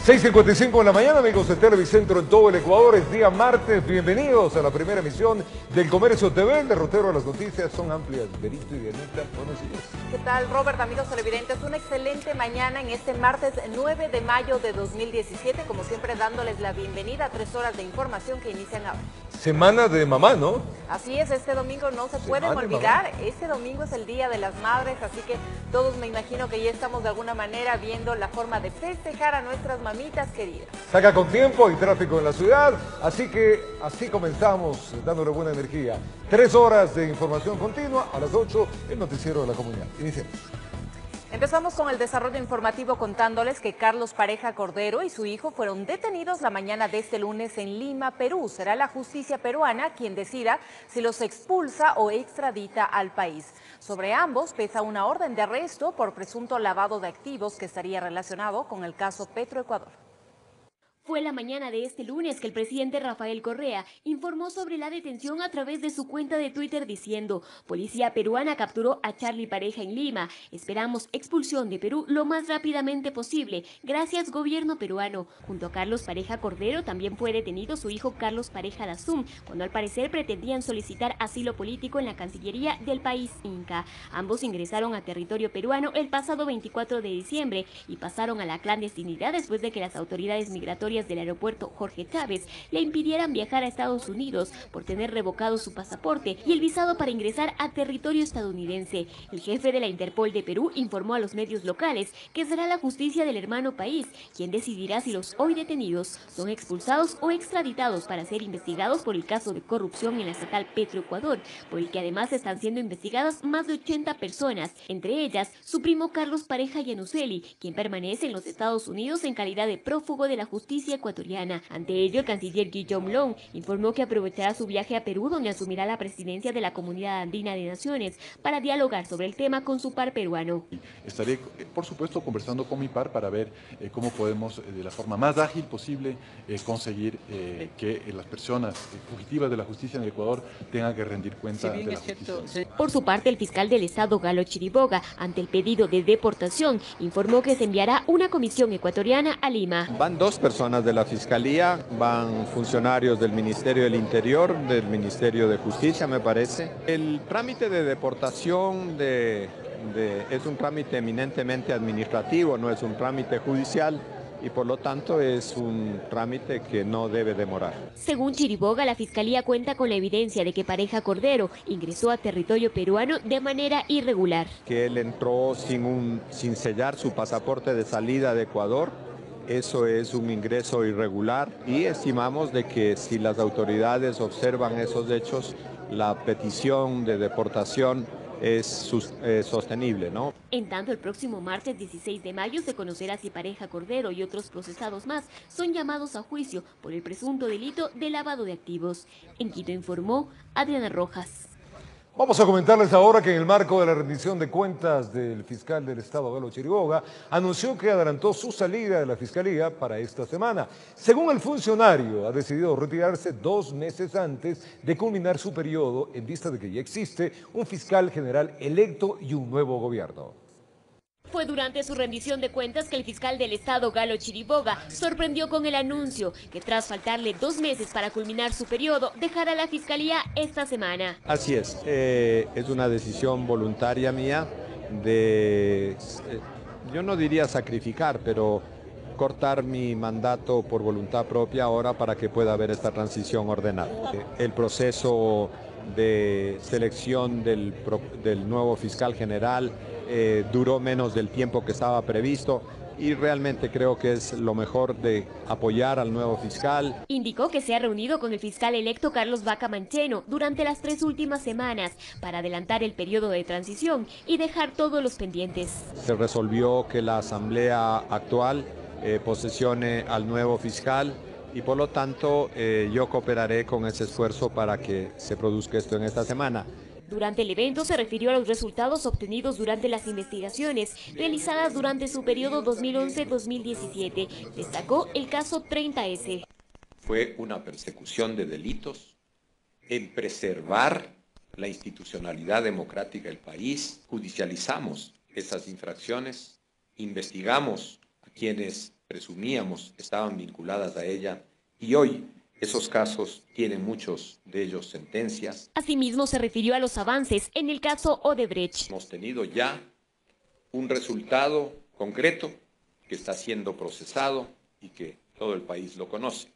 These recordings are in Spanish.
6:55 de la mañana, amigos de Televicentro en todo el Ecuador. Es día martes. Bienvenidos a la primera emisión del Comercio TV. El derrotero de las noticias son amplias. Berito y Dianita, buenos días. ¿Qué tal, Robert, amigos televidentes? Una excelente mañana en este martes 9 de mayo de 2017. Como siempre, dándoles la bienvenida a 3 horas de información que inician ahora. Semana de mamá, ¿no? Así es, este domingo no se pueden olvidar. Este domingo es el Día de las Madres, así que todos me imagino que ya estamos de alguna manera viendo la forma de festejar a nuestras mamitas queridas. Saca con tiempo, hay tráfico en la ciudad, así que así comenzamos dándole buena energía. 3 horas de información continua, a las 8 el noticiero de la comunidad. Iniciemos. Empezamos con el desarrollo informativo contándoles que Carlos Pareja Cordero y su hijo fueron detenidos la mañana de este lunes en Lima, Perú. Será la justicia peruana quien decida si los expulsa o extradita al país. Sobre ambos pesa una orden de arresto por presunto lavado de activos que estaría relacionado con el caso Petroecuador. Fue la mañana de este lunes que el presidente Rafael Correa informó sobre la detención a través de su cuenta de Twitter diciendo: policía peruana capturó a Charlie Pareja en Lima. Esperamos expulsión de Perú lo más rápidamente posible. Gracias, gobierno peruano. Junto a Carlos Pareja Cordero también fue detenido su hijo Carlos Pareja Dazum, cuando al parecer pretendían solicitar asilo político en la Cancillería del país Inca. Ambos ingresaron a territorio peruano el pasado 24 de diciembre y pasaron a la clandestinidad después de que las autoridades migratorias del aeropuerto Jorge Chávez le impidieran viajar a Estados Unidos por tener revocado su pasaporte y el visado para ingresar a territorio estadounidense. El jefe de la Interpol de Perú informó a los medios locales que será la justicia del hermano país quien decidirá si los hoy detenidos son expulsados o extraditados para ser investigados por el caso de corrupción en la estatal Petroecuador, por el que además están siendo investigadas más de 80 personas, entre ellas su primo Carlos Pareja Yanuseli, quien permanece en los Estados Unidos en calidad de prófugo de la justicia ecuatoriana. Ante ello, el canciller Guillaume Long informó que aprovechará su viaje a Perú, donde asumirá la presidencia de la Comunidad Andina de Naciones, para dialogar sobre el tema con su par peruano. Estaré, por supuesto, conversando con mi par para ver cómo podemos, de la forma más ágil posible, conseguir que las personas fugitivas de la justicia en el Ecuador tengan que rendir cuenta de la justicia. Por su parte, el fiscal del Estado, Galo Chiriboga, ante el pedido de deportación, informó que se enviará una comisión ecuatoriana a Lima. Van 2 personas de la Fiscalía, van funcionarios del Ministerio del Interior, del Ministerio de Justicia, me parece. El trámite de deportación es un trámite eminentemente administrativo, no es un trámite judicial, y por lo tanto es un trámite que no debe demorar. Según Chiriboga, la Fiscalía cuenta con la evidencia de que Pareja Cordero ingresó a territorio peruano de manera irregular. Que él entró sin sellar su pasaporte de salida de Ecuador. Eso es un ingreso irregular y estimamos de que si las autoridades observan esos hechos, la petición de deportación es sostenible, ¿no? En tanto, el próximo martes 16 de mayo se conocerá si Pareja Cordero y otros procesados más son llamados a juicio por el presunto delito de lavado de activos. En Quito informó Adriana Rojas. Vamos a comentarles ahora que en el marco de la rendición de cuentas del fiscal del Estado, Galo Chiriboga, anunció que adelantó su salida de la Fiscalía para esta semana. Según el funcionario, ha decidido retirarse 2 meses antes de culminar su periodo en vista de que ya existe un fiscal general electo y un nuevo gobierno. Fue durante su rendición de cuentas que el fiscal del Estado, Galo Chiriboga, sorprendió con el anuncio que tras faltarle 2 meses para culminar su periodo, dejará la Fiscalía esta semana. Así es una decisión voluntaria mía de, yo no diría sacrificar, pero cortar mi mandato por voluntad propia ahora para que pueda haber esta transición ordenada. El proceso de selección del nuevo fiscal general duró menos del tiempo que estaba previsto y realmente creo que es lo mejor de apoyar al nuevo fiscal. Indicó que se ha reunido con el fiscal electo Carlos Vaca Mancheno durante las 3 últimas semanas para adelantar el periodo de transición y dejar todos los pendientes. Se resolvió que la asamblea actual posesione al nuevo fiscal y por lo tanto yo cooperaré con ese esfuerzo para que se produzca esto en esta semana. Durante el evento se refirió a los resultados obtenidos durante las investigaciones realizadas durante su periodo 2011-2017. Destacó el caso 30S. Fue una persecución de delitos en preservar la institucionalidad democrática del país. Judicializamos esas infracciones, investigamos a quienes presumíamos estaban vinculadas a ella, y hoy esos casos tienen muchos de ellos sentencias. Asimismo, se refirió a los avances en el caso Odebrecht. Hemos tenido ya un resultado concreto que está siendo procesado y que todo el país lo conoce.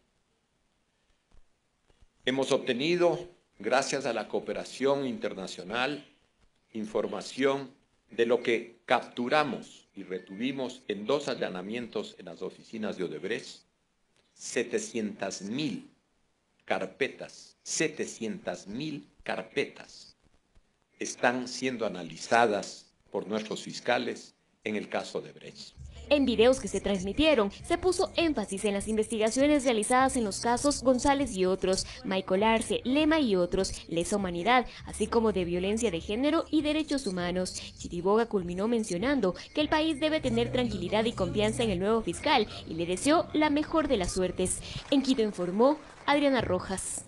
Hemos obtenido, gracias a la cooperación internacional, información de lo que capturamos y retuvimos en 2 allanamientos en las oficinas de Odebrecht. 700.000 carpetas, 700.000 carpetas están siendo analizadas por nuestros fiscales en el caso de Odebrecht. En videos que se transmitieron, se puso énfasis en las investigaciones realizadas en los casos González y otros, Michael Arce, Lema y otros, lesa humanidad, así como de violencia de género y derechos humanos. Chiriboga culminó mencionando que el país debe tener tranquilidad y confianza en el nuevo fiscal y le deseó la mejor de las suertes. En Quito informó Adriana Rojas.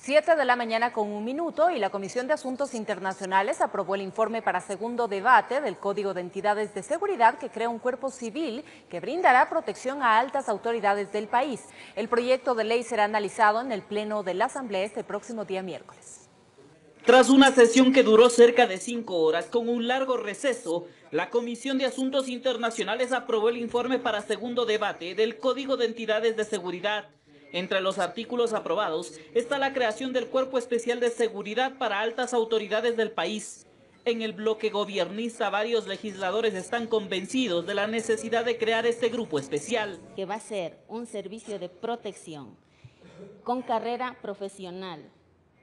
7:01 a.m. y la Comisión de Asuntos Internacionales aprobó el informe para segundo debate del Código de Entidades de Seguridad que crea un cuerpo civil que brindará protección a altas autoridades del país. El proyecto de ley será analizado en el Pleno de la Asamblea este próximo día miércoles. Tras una sesión que duró cerca de 5 horas con un largo receso, la Comisión de Asuntos Internacionales aprobó el informe para segundo debate del Código de Entidades de Seguridad. Entre los artículos aprobados está la creación del Cuerpo Especial de Seguridad para altas autoridades del país. En el bloque gobiernista, varios legisladores están convencidos de la necesidad de crear este grupo especial. Que va a ser un servicio de protección con carrera profesional,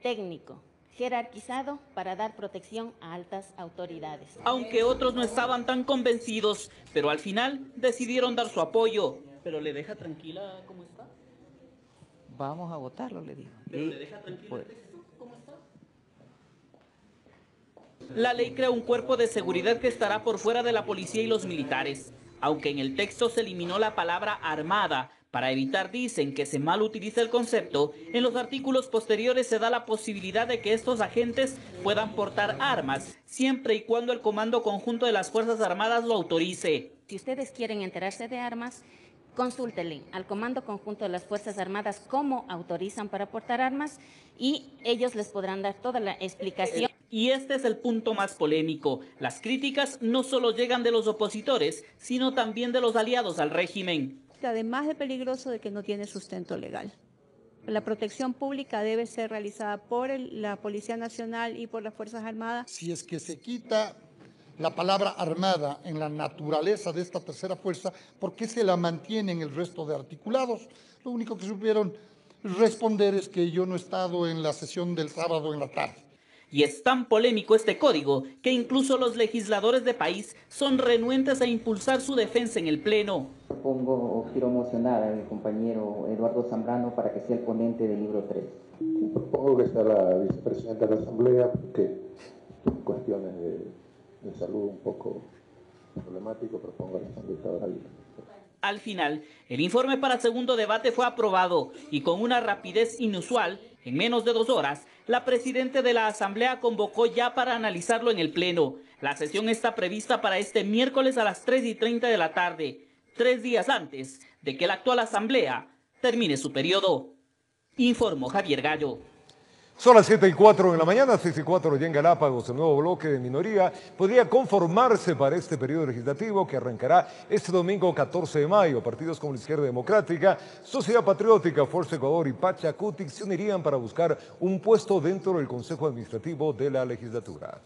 técnico, jerarquizado para dar protección a altas autoridades. Aunque otros no estaban tan convencidos, pero al final decidieron dar su apoyo. ¿Pero le deja tranquila cómo está? Vamos a votarlo, le digo. ¿Pero le deja tranquilo el texto? ¿Cómo está? La ley crea un cuerpo de seguridad que estará por fuera de la policía y los militares. Aunque en el texto se eliminó la palabra armada, para evitar, dicen, que se mal utilice el concepto, en los artículos posteriores se da la posibilidad de que estos agentes puedan portar armas, siempre y cuando el Comando Conjunto de las Fuerzas Armadas lo autorice. Si ustedes quieren enterarse de armas, consúltenle al Comando Conjunto de las Fuerzas Armadas cómo autorizan para portar armas y ellos les podrán dar toda la explicación. Y este es el punto más polémico. Las críticas no solo llegan de los opositores, sino también de los aliados al régimen. Además de peligroso de que no tiene sustento legal. La protección pública debe ser realizada por la Policía Nacional y por las Fuerzas Armadas. Si es que se quita la palabra armada en la naturaleza de esta tercera fuerza, ¿por qué se la mantiene en el resto de articulados? Lo único que supieron responder es que yo no he estado en la sesión del sábado en la tarde. Y es tan polémico este código que incluso los legisladores de país son renuentes a impulsar su defensa en el Pleno. Quiero mocionar al compañero Eduardo Zambrano para que sea el ponente del libro 3. Propongo que sea la vicepresidenta de la Asamblea, porque cuestiones de salud un poco problemático, propongo a la asambleísta. Al final, el informe para segundo debate fue aprobado y con una rapidez inusual, en menos de 2 horas, la presidenta de la Asamblea convocó ya para analizarlo en el Pleno. La sesión está prevista para este miércoles a las 3:30 de la tarde, 3 días antes de que la actual Asamblea termine su periodo. Informó Javier Gallo. Son las 7:04 de la mañana, 6:04 ya en Galápagos. El nuevo bloque de minoría podría conformarse para este periodo legislativo que arrancará este domingo 14 de mayo. Partidos como la Izquierda Democrática, Sociedad Patriótica, Fuerza Ecuador y Pachacutic se unirían para buscar un puesto dentro del Consejo Administrativo de la legislatura.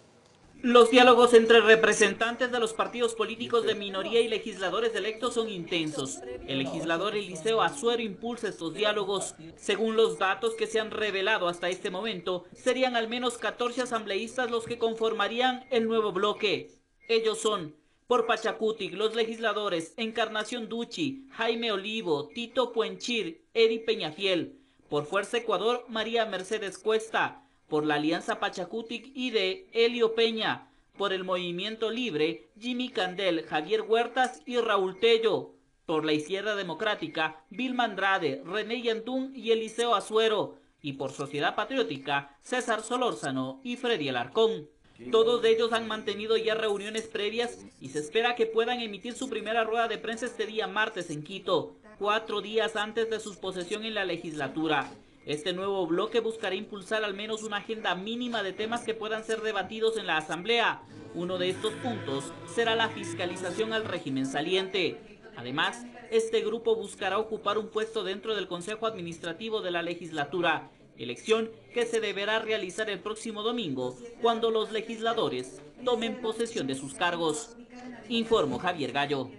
Los diálogos entre representantes de los partidos políticos de minoría y legisladores electos son intensos. El legislador Eliseo Azuero impulsa estos diálogos. Según los datos que se han revelado hasta este momento, serían al menos 14 asambleístas los que conformarían el nuevo bloque. Ellos son, por Pachacutic, los legisladores Encarnación Duchi, Jaime Olivo, Tito Puenchir, Edi Peñafiel. Por Fuerza Ecuador, María Mercedes Cuesta. Por la Alianza Pachacutic y de Elio Peña, por el Movimiento Libre, Jimmy Candel, Javier Huertas y Raúl Tello, por la Izquierda Democrática, Vilma Andrade, René Yantún y Eliseo Azuero, y por Sociedad Patriótica, César Solórzano y Freddy Alarcón. Todos ellos han mantenido ya reuniones previas y se espera que puedan emitir su primera rueda de prensa este día martes en Quito, 4 días antes de su posesión en la legislatura. Este nuevo bloque buscará impulsar al menos una agenda mínima de temas que puedan ser debatidos en la Asamblea. Uno de estos puntos será la fiscalización al régimen saliente. Además, este grupo buscará ocupar un puesto dentro del Consejo Administrativo de la legislatura, elección que se deberá realizar el próximo domingo, cuando los legisladores tomen posesión de sus cargos. Informó Javier Gallo.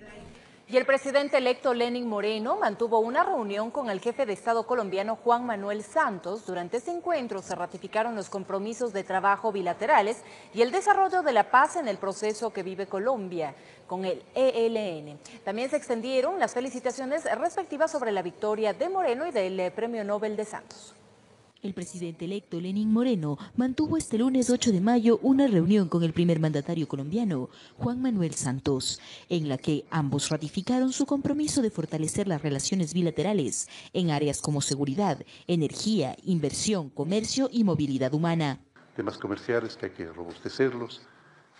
Y el presidente electo Lenín Moreno mantuvo una reunión con el jefe de Estado colombiano Juan Manuel Santos. Durante ese encuentro se ratificaron los compromisos de trabajo bilaterales y el desarrollo de la paz en el proceso que vive Colombia con el ELN. También se extendieron las felicitaciones respectivas sobre la victoria de Moreno y del Premio Nobel de Santos. El presidente electo Lenín Moreno mantuvo este lunes 8 de mayo una reunión con el primer mandatario colombiano, Juan Manuel Santos, en la que ambos ratificaron su compromiso de fortalecer las relaciones bilaterales en áreas como seguridad, energía, inversión, comercio y movilidad humana. Temas comerciales que hay que robustecerlos,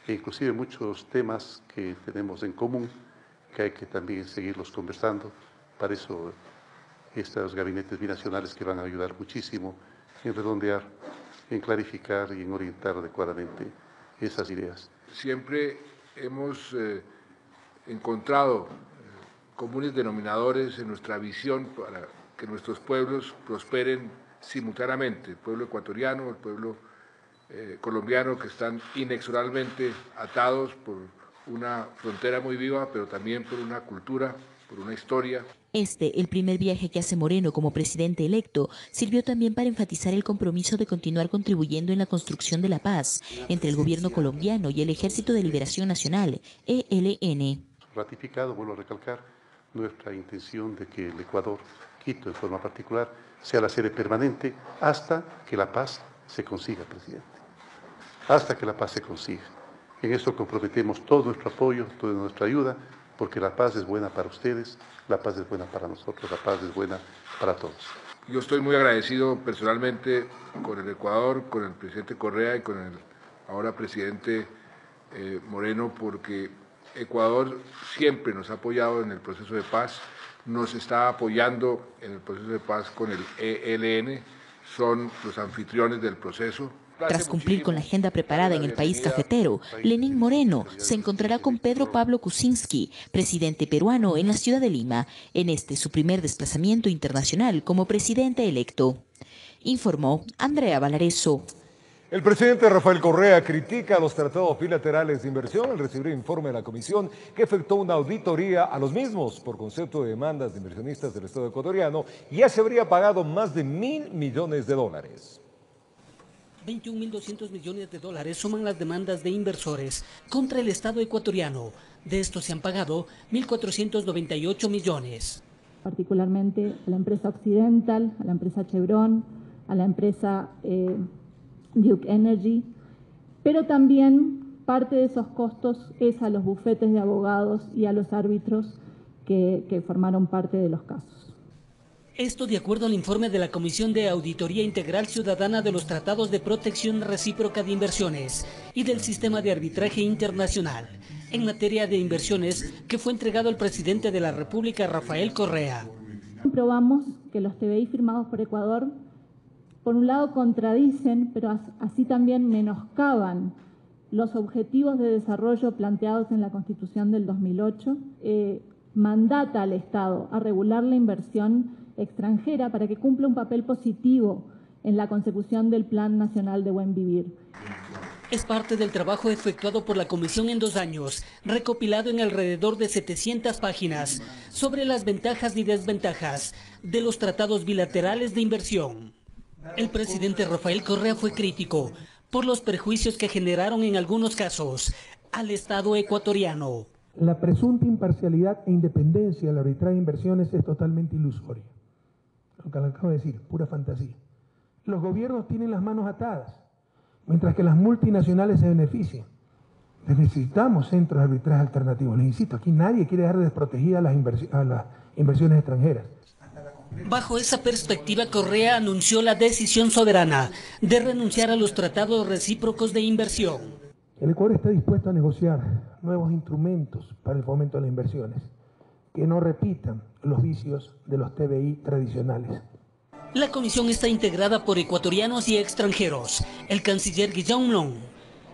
e inclusive muchos temas que tenemos en común, que hay que también seguirlos conversando. Para eso estos gabinetes binacionales que van a ayudar muchísimo en redondear, en clarificar y en orientar adecuadamente esas ideas. Siempre hemos encontrado comunes denominadores en nuestra visión para que nuestros pueblos prosperen simultáneamente, el pueblo ecuatoriano, el pueblo colombiano, que están inexorablemente atados por una frontera muy viva, pero también por una cultura, por una historia. El primer viaje que hace Moreno como presidente electo, sirvió también para enfatizar el compromiso de continuar contribuyendo en la construcción de la paz entre el gobierno colombiano y el Ejército de Liberación Nacional, ELN. Ratificado, vuelvo a recalcar, nuestra intención de que el Ecuador, Quito en forma particular, sea la sede permanente hasta que la paz se consiga, presidente. Hasta que la paz se consiga. En eso comprometemos todo nuestro apoyo, toda nuestra ayuda, porque la paz es buena para ustedes, la paz es buena para nosotros, la paz es buena para todos. Yo estoy muy agradecido personalmente con el Ecuador, con el presidente Correa y con el ahora presidente Moreno, porque Ecuador siempre nos ha apoyado en el proceso de paz, nos está apoyando en el proceso de paz con el ELN, son los anfitriones del proceso. Tras cumplir con la agenda preparada en el país cafetero, Lenín Moreno se encontrará con Pedro Pablo Kuczynski, presidente peruano, en la ciudad de Lima, en su primer desplazamiento internacional como presidente electo. Informó Andrea Valareso. El presidente Rafael Correa critica los tratados bilaterales de inversión al recibir informe de la comisión que efectuó una auditoría a los mismos por concepto de demandas de inversionistas del Estado ecuatoriano. Ya se habría pagado más de $1.000 millones. 21.200 millones de dólares suman las demandas de inversores contra el Estado ecuatoriano. De estos se han pagado 1.498 millones. Particularmente a la empresa Occidental, a la empresa Chevron, a la empresa Duke Energy, pero también parte de esos costos es a los bufetes de abogados y a los árbitros que formaron parte de los casos. Esto de acuerdo al informe de la Comisión de Auditoría Integral Ciudadana de los Tratados de Protección Recíproca de Inversiones y del Sistema de Arbitraje Internacional en materia de inversiones que fue entregado al presidente de la República, Rafael Correa. Comprobamos que los TBI firmados por Ecuador, por un lado contradicen, pero así también menoscaban los objetivos de desarrollo planteados en la Constitución del 2008, mandata al Estado a regular la inversión extranjera para que cumpla un papel positivo en la consecución del Plan Nacional de Buen Vivir. Es parte del trabajo efectuado por la Comisión en 2 años, recopilado en alrededor de 700 páginas, sobre las ventajas y desventajas de los tratados bilaterales de inversión. El presidente Rafael Correa fue crítico por los perjuicios que generaron en algunos casos al Estado ecuatoriano. La presunta imparcialidad e independencia del arbitraje de inversiones es totalmente ilusoria. Lo que le acabo de decir, pura fantasía. Los gobiernos tienen las manos atadas, mientras que las multinacionales se benefician. Necesitamos centros de arbitraje alternativos. Les insisto, aquí nadie quiere dejar desprotegidas a las inversiones extranjeras. Bajo esa perspectiva, Correa anunció la decisión soberana de renunciar a los tratados recíprocos de inversión. El Ecuador está dispuesto a negociar nuevos instrumentos para el fomento de las inversiones que no repitan los vicios de los TBI tradicionales. La comisión está integrada por ecuatorianos y extranjeros. El canciller Guillaume Long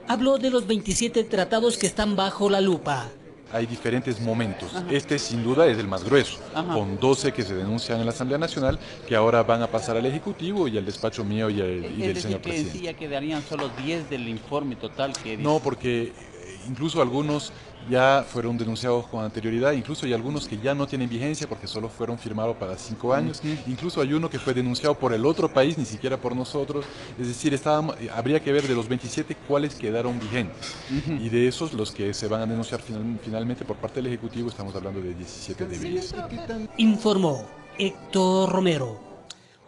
habló de los 27 tratados que están bajo la lupa. Hay diferentes momentos. Este sin duda es el más grueso, con 12 que se denuncian en la Asamblea Nacional, que ahora van a pasar al Ejecutivo y al despacho mío y del señor presidente. Es decir, que ya quedarían solo 10 del informe total que... No, porque incluso algunos ya fueron denunciados con anterioridad, incluso hay algunos que ya no tienen vigencia porque solo fueron firmados para 5 años, incluso hay uno que fue denunciado por el otro país, ni siquiera por nosotros, es decir, habría que ver de los 27 cuáles quedaron vigentes, y de esos los que se van a denunciar finalmente por parte del Ejecutivo, estamos hablando de 17 débiles. Informó Héctor Romero.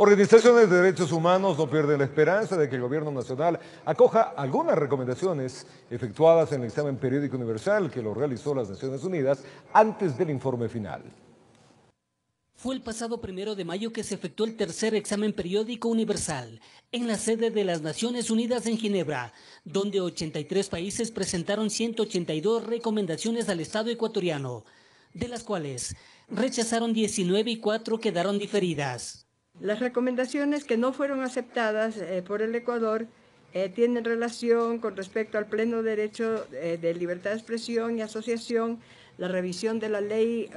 Organizaciones de derechos humanos no pierden la esperanza de que el gobierno nacional acoja algunas recomendaciones efectuadas en el examen periódico universal que lo realizó las Naciones Unidas antes del informe final. Fue el pasado 1 de mayo que se efectuó el tercer examen periódico universal en la sede de las Naciones Unidas en Ginebra, donde 83 países presentaron 182 recomendaciones al Estado ecuatoriano, de las cuales rechazaron 19 y 4 quedaron diferidas. Las recomendaciones que no fueron aceptadas por el Ecuador tienen relación con respecto al pleno derecho de libertad de expresión y asociación, la revisión de la ley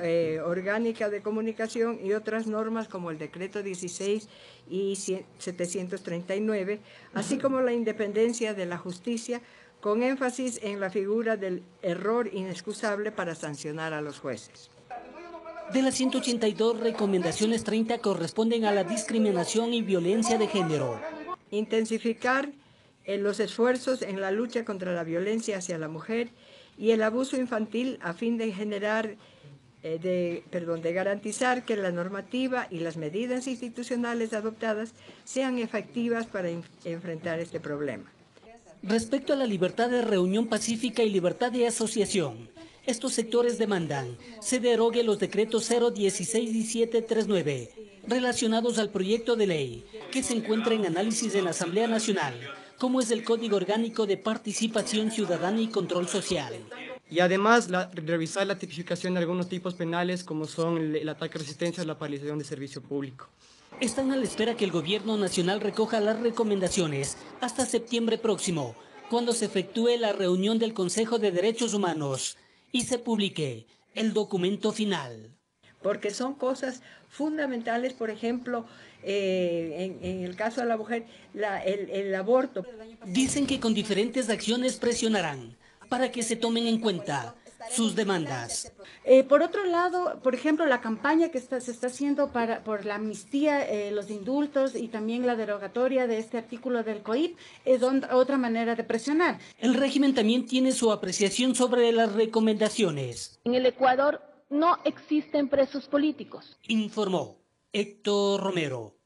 orgánica de comunicación y otras normas como el decreto 16 y 739, así como la independencia de la justicia, con énfasis en la figura del error inexcusable para sancionar a los jueces. De las 182 recomendaciones, 30 corresponden a la discriminación y violencia de género. Intensificar los esfuerzos en la lucha contra la violencia hacia la mujer y el abuso infantil a fin de garantizar que la normativa y las medidas institucionales adoptadas sean efectivas para enfrentar este problema. Respecto a la libertad de reunión pacífica y libertad de asociación, estos sectores demandan se derogue los decretos 016 y 739 relacionados al proyecto de ley que se encuentra en análisis en la Asamblea Nacional, como es el Código Orgánico de Participación Ciudadana y Control Social. Y además revisar la tipificación de algunos tipos penales como son el ataque a resistencia o la paralización de servicio público. Están a la espera que el gobierno nacional recoja las recomendaciones hasta septiembre próximo, cuando se efectúe la reunión del Consejo de Derechos Humanos y se publique el documento final. Porque son cosas fundamentales, por ejemplo, en el caso de la mujer, el aborto. Dicen que con diferentes acciones presionarán para que se tomen en cuenta sus demandas. Por otro lado, por ejemplo, la campaña que se está haciendo por la amnistía, los indultos y también la derogatoria de este artículo del COIP es otra manera de presionar. El régimen también tiene su apreciación sobre las recomendaciones. En el Ecuador no existen presos políticos. Informó Héctor Romero.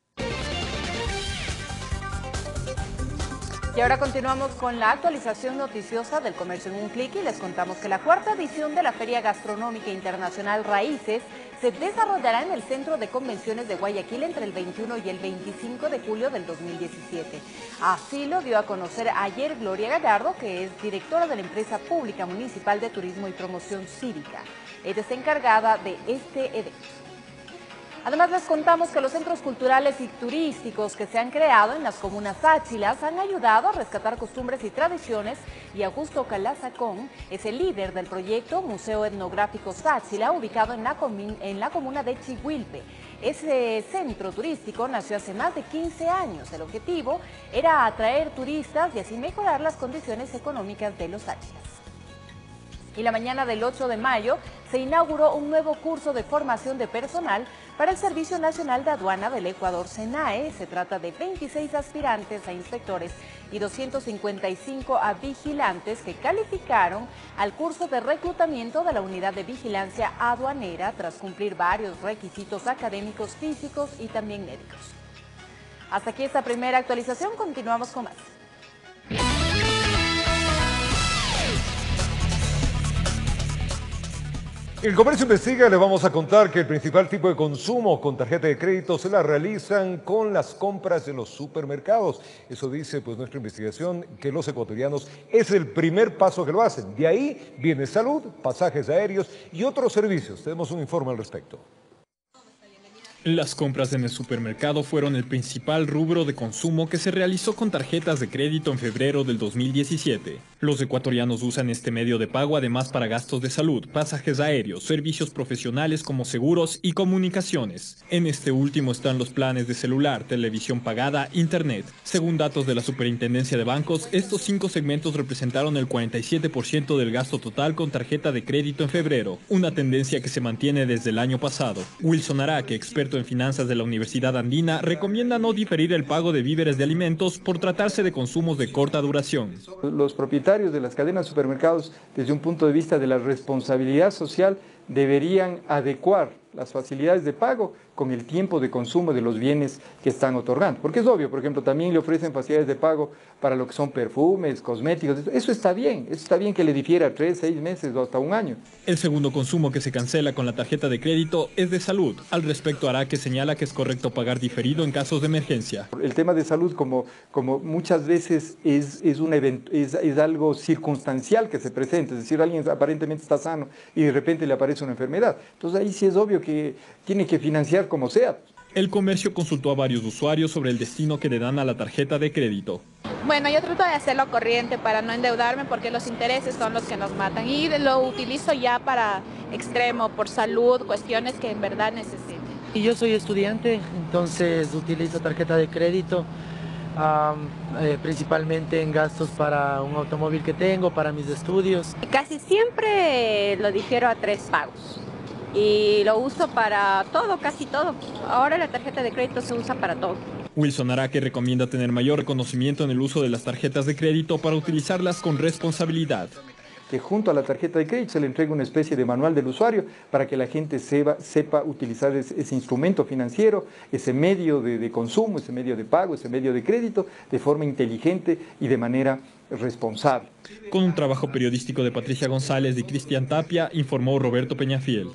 Y ahora continuamos con la actualización noticiosa del comercio en un clic y les contamos que la cuarta edición de la Feria Gastronómica Internacional Raíces se desarrollará en el Centro de Convenciones de Guayaquil entre el 21 y el 25 de julio del 2017. Así lo dio a conocer ayer Gloria Gallardo, que es directora de la empresa pública municipal de Turismo y Promoción Cívica. Ella es encargada de este evento. Además, les contamos que los centros culturales y turísticos que se han creado en las comunas sáchilas han ayudado a rescatar costumbres y tradiciones, y Augusto Calazacón es el líder del proyecto Museo Etnográfico Sáchila, ubicado en la comuna de Chihuilpe. Ese centro turístico nació hace más de 15 años. El objetivo era atraer turistas y así mejorar las condiciones económicas de los sáchilas. Y la mañana del 8 de mayo se inauguró un nuevo curso de formación de personal para el Servicio Nacional de Aduana del Ecuador, SENAE. Se trata de 26 aspirantes a inspectores y 255 a vigilantes que calificaron al curso de reclutamiento de la Unidad de Vigilancia Aduanera tras cumplir varios requisitos académicos, físicos y también médicos. Hasta aquí esta primera actualización, continuamos con más. El Comercio Investiga le vamos a contar que el principal tipo de consumo con tarjeta de crédito se la realizan con las compras de los supermercados. Eso dice pues nuestra investigación, que los ecuatorianos es el primer paso que lo hacen. De ahí viene salud, pasajes aéreos y otros servicios. Tenemos un informe al respecto. Las compras en el supermercado fueron el principal rubro de consumo que se realizó con tarjetas de crédito en febrero del 2017. Los ecuatorianos usan este medio de pago además para gastos de salud, pasajes aéreos, servicios profesionales como seguros y comunicaciones. En este último están los planes de celular, televisión pagada, internet. Según datos de la Superintendencia de Bancos, estos 5 segmentos representaron el 47% del gasto total con tarjeta de crédito en febrero, una tendencia que se mantiene desde el año pasado. Wilson Araque, experto en finanzas de la Universidad Andina, recomienda no diferir el pago de víveres de alimentos por tratarse de consumos de corta duración. Los propietarios de las cadenas de supermercados, desde un punto de vista de la responsabilidad social, deberían adecuar las facilidades de pago con el tiempo de consumo de los bienes que están otorgando. Porque es obvio, por ejemplo, también le ofrecen facilidades de pago para lo que son perfumes, cosméticos. Eso está bien que le difiera 3, 6 meses o hasta un año. El segundo consumo que se cancela con la tarjeta de crédito es de salud. Al respecto, Araque señala que es correcto pagar diferido en casos de emergencia. El tema de salud, como muchas veces es algo circunstancial que se presenta, es decir, alguien aparentemente está sano y de repente le aparece una enfermedad. Entonces ahí sí es obvio que tiene que financiar como sea. El comercio consultó a varios usuarios sobre el destino que le dan a la tarjeta de crédito. Bueno, yo trato de hacerlo corriente para no endeudarme porque los intereses son los que nos matan y lo utilizo ya para extremo, por salud, cuestiones que en verdad necesite. Y yo soy estudiante, entonces utilizo tarjeta de crédito principalmente en gastos para un automóvil que tengo, para mis estudios. Casi siempre lo difiero a 3 pagos. Y lo uso para todo, casi todo. Ahora la tarjeta de crédito se usa para todo. Wilson Araque recomienda tener mayor reconocimiento en el uso de las tarjetas de crédito para utilizarlas con responsabilidad. Que junto a la tarjeta de crédito se le entregue una especie de manual del usuario para que la gente sepa utilizar ese instrumento financiero, ese medio de consumo, ese medio de pago, ese medio de crédito de forma inteligente y de manera responsable. Con un trabajo periodístico de Patricia González y Cristian Tapia, informó Roberto Peñafiel.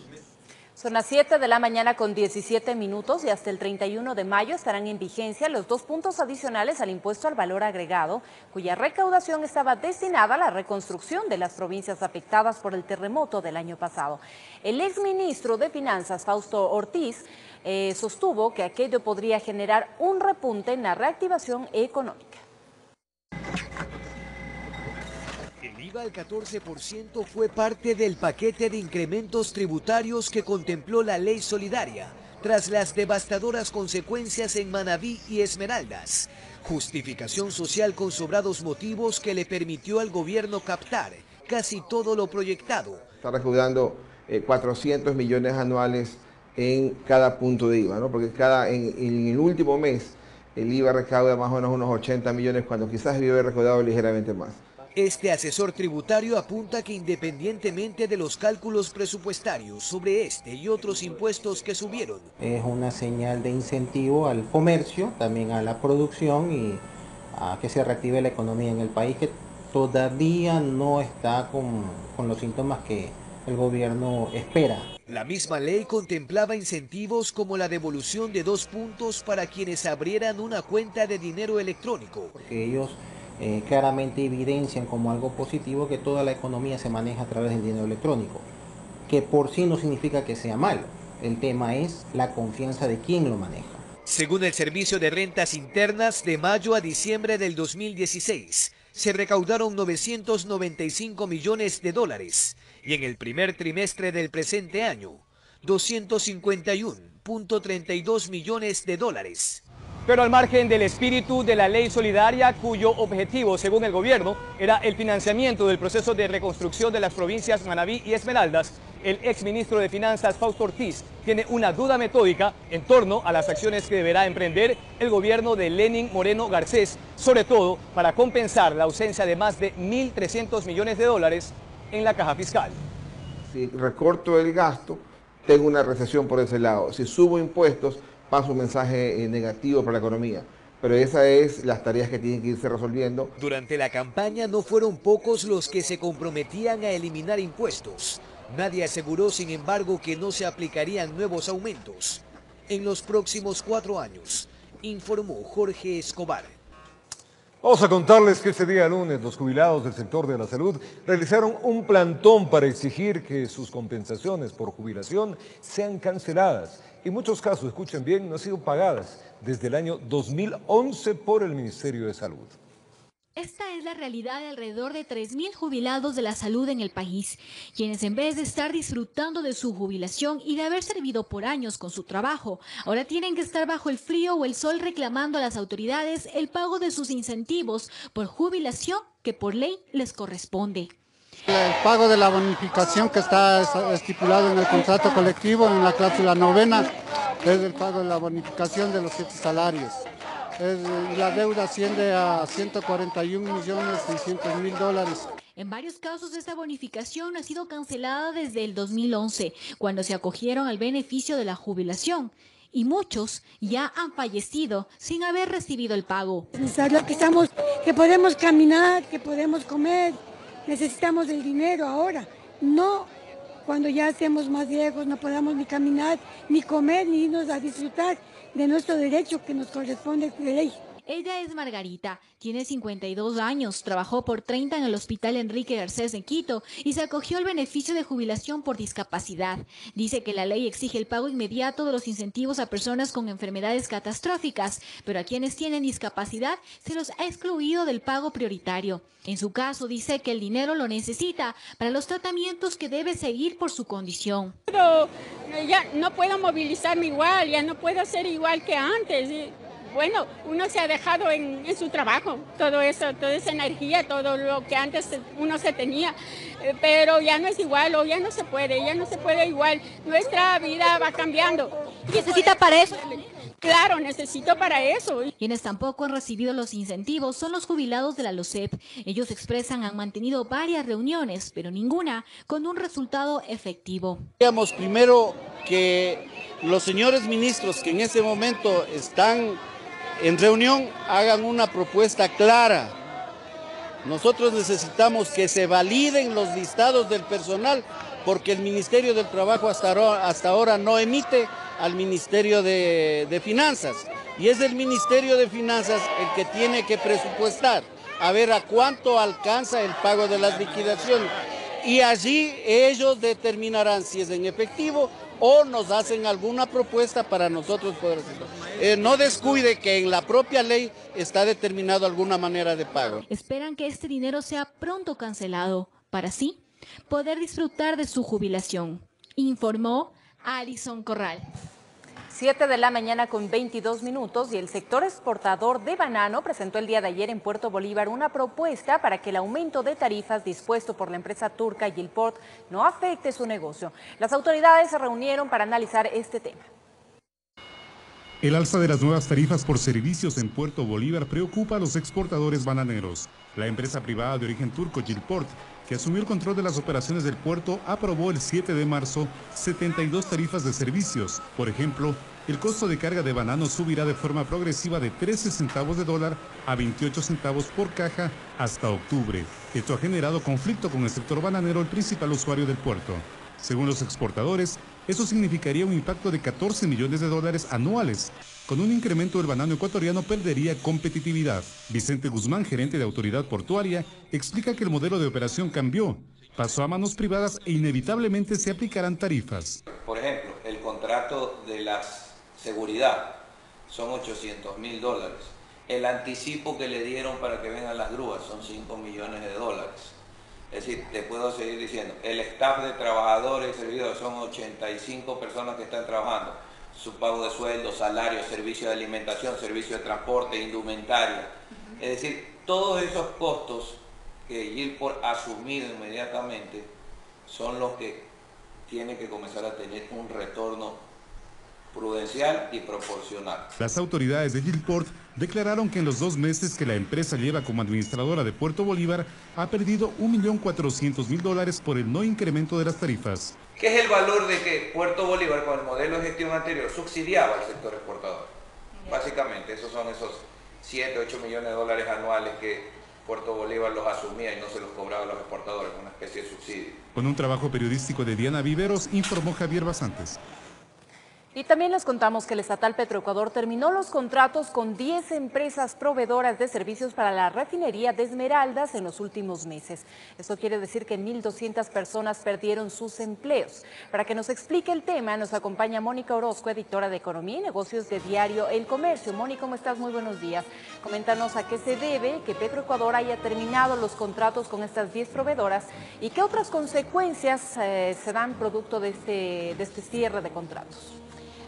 Son las 7 de la mañana con 17 minutos y hasta el 31 de mayo estarán en vigencia los 2 puntos adicionales al impuesto al valor agregado, cuya recaudación estaba destinada a la reconstrucción de las provincias afectadas por el terremoto del año pasado. El exministro de Finanzas, Fausto Ortiz, sostuvo que aquello podría generar un repunte en la reactivación económica. El IVA al 14% fue parte del paquete de incrementos tributarios que contempló la Ley Solidaria, tras las devastadoras consecuencias en Manabí y Esmeraldas. Justificación social con sobrados motivos que le permitió al gobierno captar casi todo lo proyectado. Está recaudando 400 millones anuales en cada punto de IVA, ¿no? Porque en el último mes el IVA recauda más o menos unos 80 millones cuando quizás debió haber recaudado ligeramente más. Este asesor tributario apunta que independientemente de los cálculos presupuestarios sobre este y otros impuestos que subieron, es una señal de incentivo al comercio, también a la producción y a que se reactive la economía en el país, que todavía no está con los síntomas que el gobierno espera. La misma ley contemplaba incentivos como la devolución de 2 puntos para quienes abrieran una cuenta de dinero electrónico. Porque ellos claramente evidencian como algo positivo que toda la economía se maneja a través del dinero electrónico, que por sí no significa que sea malo. El tema es la confianza de quien lo maneja. Según el Servicio de Rentas Internas, de mayo a diciembre del 2016, se recaudaron 995 millones de dólares y en el primer trimestre del presente año, 251.32 millones de dólares. Pero al margen del espíritu de la ley solidaria, cuyo objetivo, según el gobierno, era el financiamiento del proceso de reconstrucción de las provincias Manabí y Esmeraldas, el exministro de Finanzas, Fausto Ortiz, tiene una duda metódica en torno a las acciones que deberá emprender el gobierno de Lenín Moreno Garcés, sobre todo para compensar la ausencia de más de 1.300 millones de dólares en la caja fiscal. Si recorto el gasto, tengo una recesión por ese lado. Si subo impuestos, pasa un mensaje negativo para la economía. Pero esas es las tareas que tienen que irse resolviendo. Durante la campaña no fueron pocos los que se comprometían a eliminar impuestos. Nadie aseguró, sin embargo, que no se aplicarían nuevos aumentos en los próximos 4 años, informó Jorge Escobar. Vamos a contarles que este día lunes los jubilados del sector de la salud realizaron un plantón para exigir que sus compensaciones por jubilación sean canceladas. En muchos casos, escuchen bien, no han sido pagadas desde el año 2011 por el Ministerio de Salud. Esta es la realidad de alrededor de 3.000 jubilados de la salud en el país, quienes en vez de estar disfrutando de su jubilación y de haber servido por años con su trabajo, ahora tienen que estar bajo el frío o el sol reclamando a las autoridades el pago de sus incentivos por jubilación que por ley les corresponde. El pago de la bonificación que está estipulado en el contrato colectivo, en la cláusula 9, es el pago de la bonificación de los 7 salarios. La deuda asciende a $141.600.000. En varios casos esta bonificación ha sido cancelada desde el 2011, cuando se acogieron al beneficio de la jubilación. Y muchos ya han fallecido sin haber recibido el pago. Es necesario que podemos caminar, que podemos comer. Necesitamos el dinero ahora, no cuando ya estemos más viejos, no podamos ni caminar, ni comer, ni irnos a disfrutar de nuestro derecho que nos corresponde de ley. Ella es Margarita, tiene 52 años, trabajó por 30 en el Hospital Enrique Garcés en Quito y se acogió al beneficio de jubilación por discapacidad. Dice que la ley exige el pago inmediato de los incentivos a personas con enfermedades catastróficas, pero a quienes tienen discapacidad se los ha excluido del pago prioritario. En su caso, dice que el dinero lo necesita para los tratamientos que debe seguir por su condición. Pero ya no puedo movilizarme igual, ya no puedo ser igual que antes. Bueno, uno se ha dejado en su trabajo, todo eso, toda esa energía, todo lo que antes uno se tenía, pero ya no es igual o ya no se puede igual. Nuestra vida va cambiando. ¿Necesita para eso? Claro, necesito para eso. Quienes tampoco han recibido los incentivos son los jubilados de la LOSEP. Ellos expresan han mantenido varias reuniones, pero ninguna con un resultado efectivo. Queríamos primero que los señores ministros que en este momento están en reunión hagan una propuesta clara. Nosotros necesitamos que se validen los listados del personal porque el Ministerio del Trabajo hasta ahora no emite al Ministerio de Finanzas. Y es el Ministerio de Finanzas el que tiene que presupuestar a ver a cuánto alcanza el pago de las liquidaciones. Y allí ellos determinarán si es en efectivo o nos hacen alguna propuesta para nosotros poder hacerlo. No descuide que en la propia ley está determinado alguna manera de pago. Esperan que este dinero sea pronto cancelado para así poder disfrutar de su jubilación, informó Alison Corral. 7 de la mañana con 22 minutos y el sector exportador de banano presentó el día de ayer en Puerto Bolívar una propuesta para que el aumento de tarifas dispuesto por la empresa turca Gilport no afecte su negocio. Las autoridades se reunieron para analizar este tema. El alza de las nuevas tarifas por servicios en Puerto Bolívar preocupa a los exportadores bananeros. La empresa privada de origen turco Gilport, que asumió el control de las operaciones del puerto, aprobó el 7 de marzo 72 tarifas de servicios. Por ejemplo, el costo de carga de banano subirá de forma progresiva de 13 centavos de dólar a 28 centavos por caja hasta octubre. Esto ha generado conflicto con el sector bananero, el principal usuario del puerto. Según los exportadores, eso significaría un impacto de 14 millones de dólares anuales. Con un incremento del banano ecuatoriano perdería competitividad. Vicente Guzmán, gerente de Autoridad Portuaria, explica que el modelo de operación cambió, pasó a manos privadas e inevitablemente se aplicarán tarifas. Por ejemplo, el contrato de la seguridad son $800.000. El anticipo que le dieron para que vengan las grúas son $5 millones. Es decir, te puedo seguir diciendo, el staff de trabajadores y servidores son 85 personas que están trabajando. Su pago de sueldo, salario, servicio de alimentación, servicio de transporte, indumentaria. Es decir, todos esos costos que Gilport ha asumido inmediatamente son los que tienen que comenzar a tener un retorno prudencial y proporcional. Las autoridades de Gilport declararon que en los 2 meses que la empresa lleva como administradora de Puerto Bolívar ha perdido $1.400.000 por el no incremento de las tarifas. ¿Qué es el valor de que Puerto Bolívar con el modelo de gestión anterior subsidiaba al sector exportador? Básicamente, esos son esos 7, 8 millones de dólares anuales que Puerto Bolívar los asumía y no se los cobraba a los exportadores, una especie de subsidio. Con un trabajo periodístico de Diana Viveros, informó Javier Basantes. Y también les contamos que el estatal Petroecuador terminó los contratos con 10 empresas proveedoras de servicios para la refinería de Esmeraldas en los últimos meses. Esto quiere decir que 1.200 personas perdieron sus empleos. Para que nos explique el tema, nos acompaña Mónica Orozco, editora de Economía y Negocios de Diario El Comercio. Mónica, ¿cómo estás? Muy buenos días. Coméntanos a qué se debe que Petroecuador haya terminado los contratos con estas 10 proveedoras y qué otras consecuencias se dan producto de este cierre de contratos.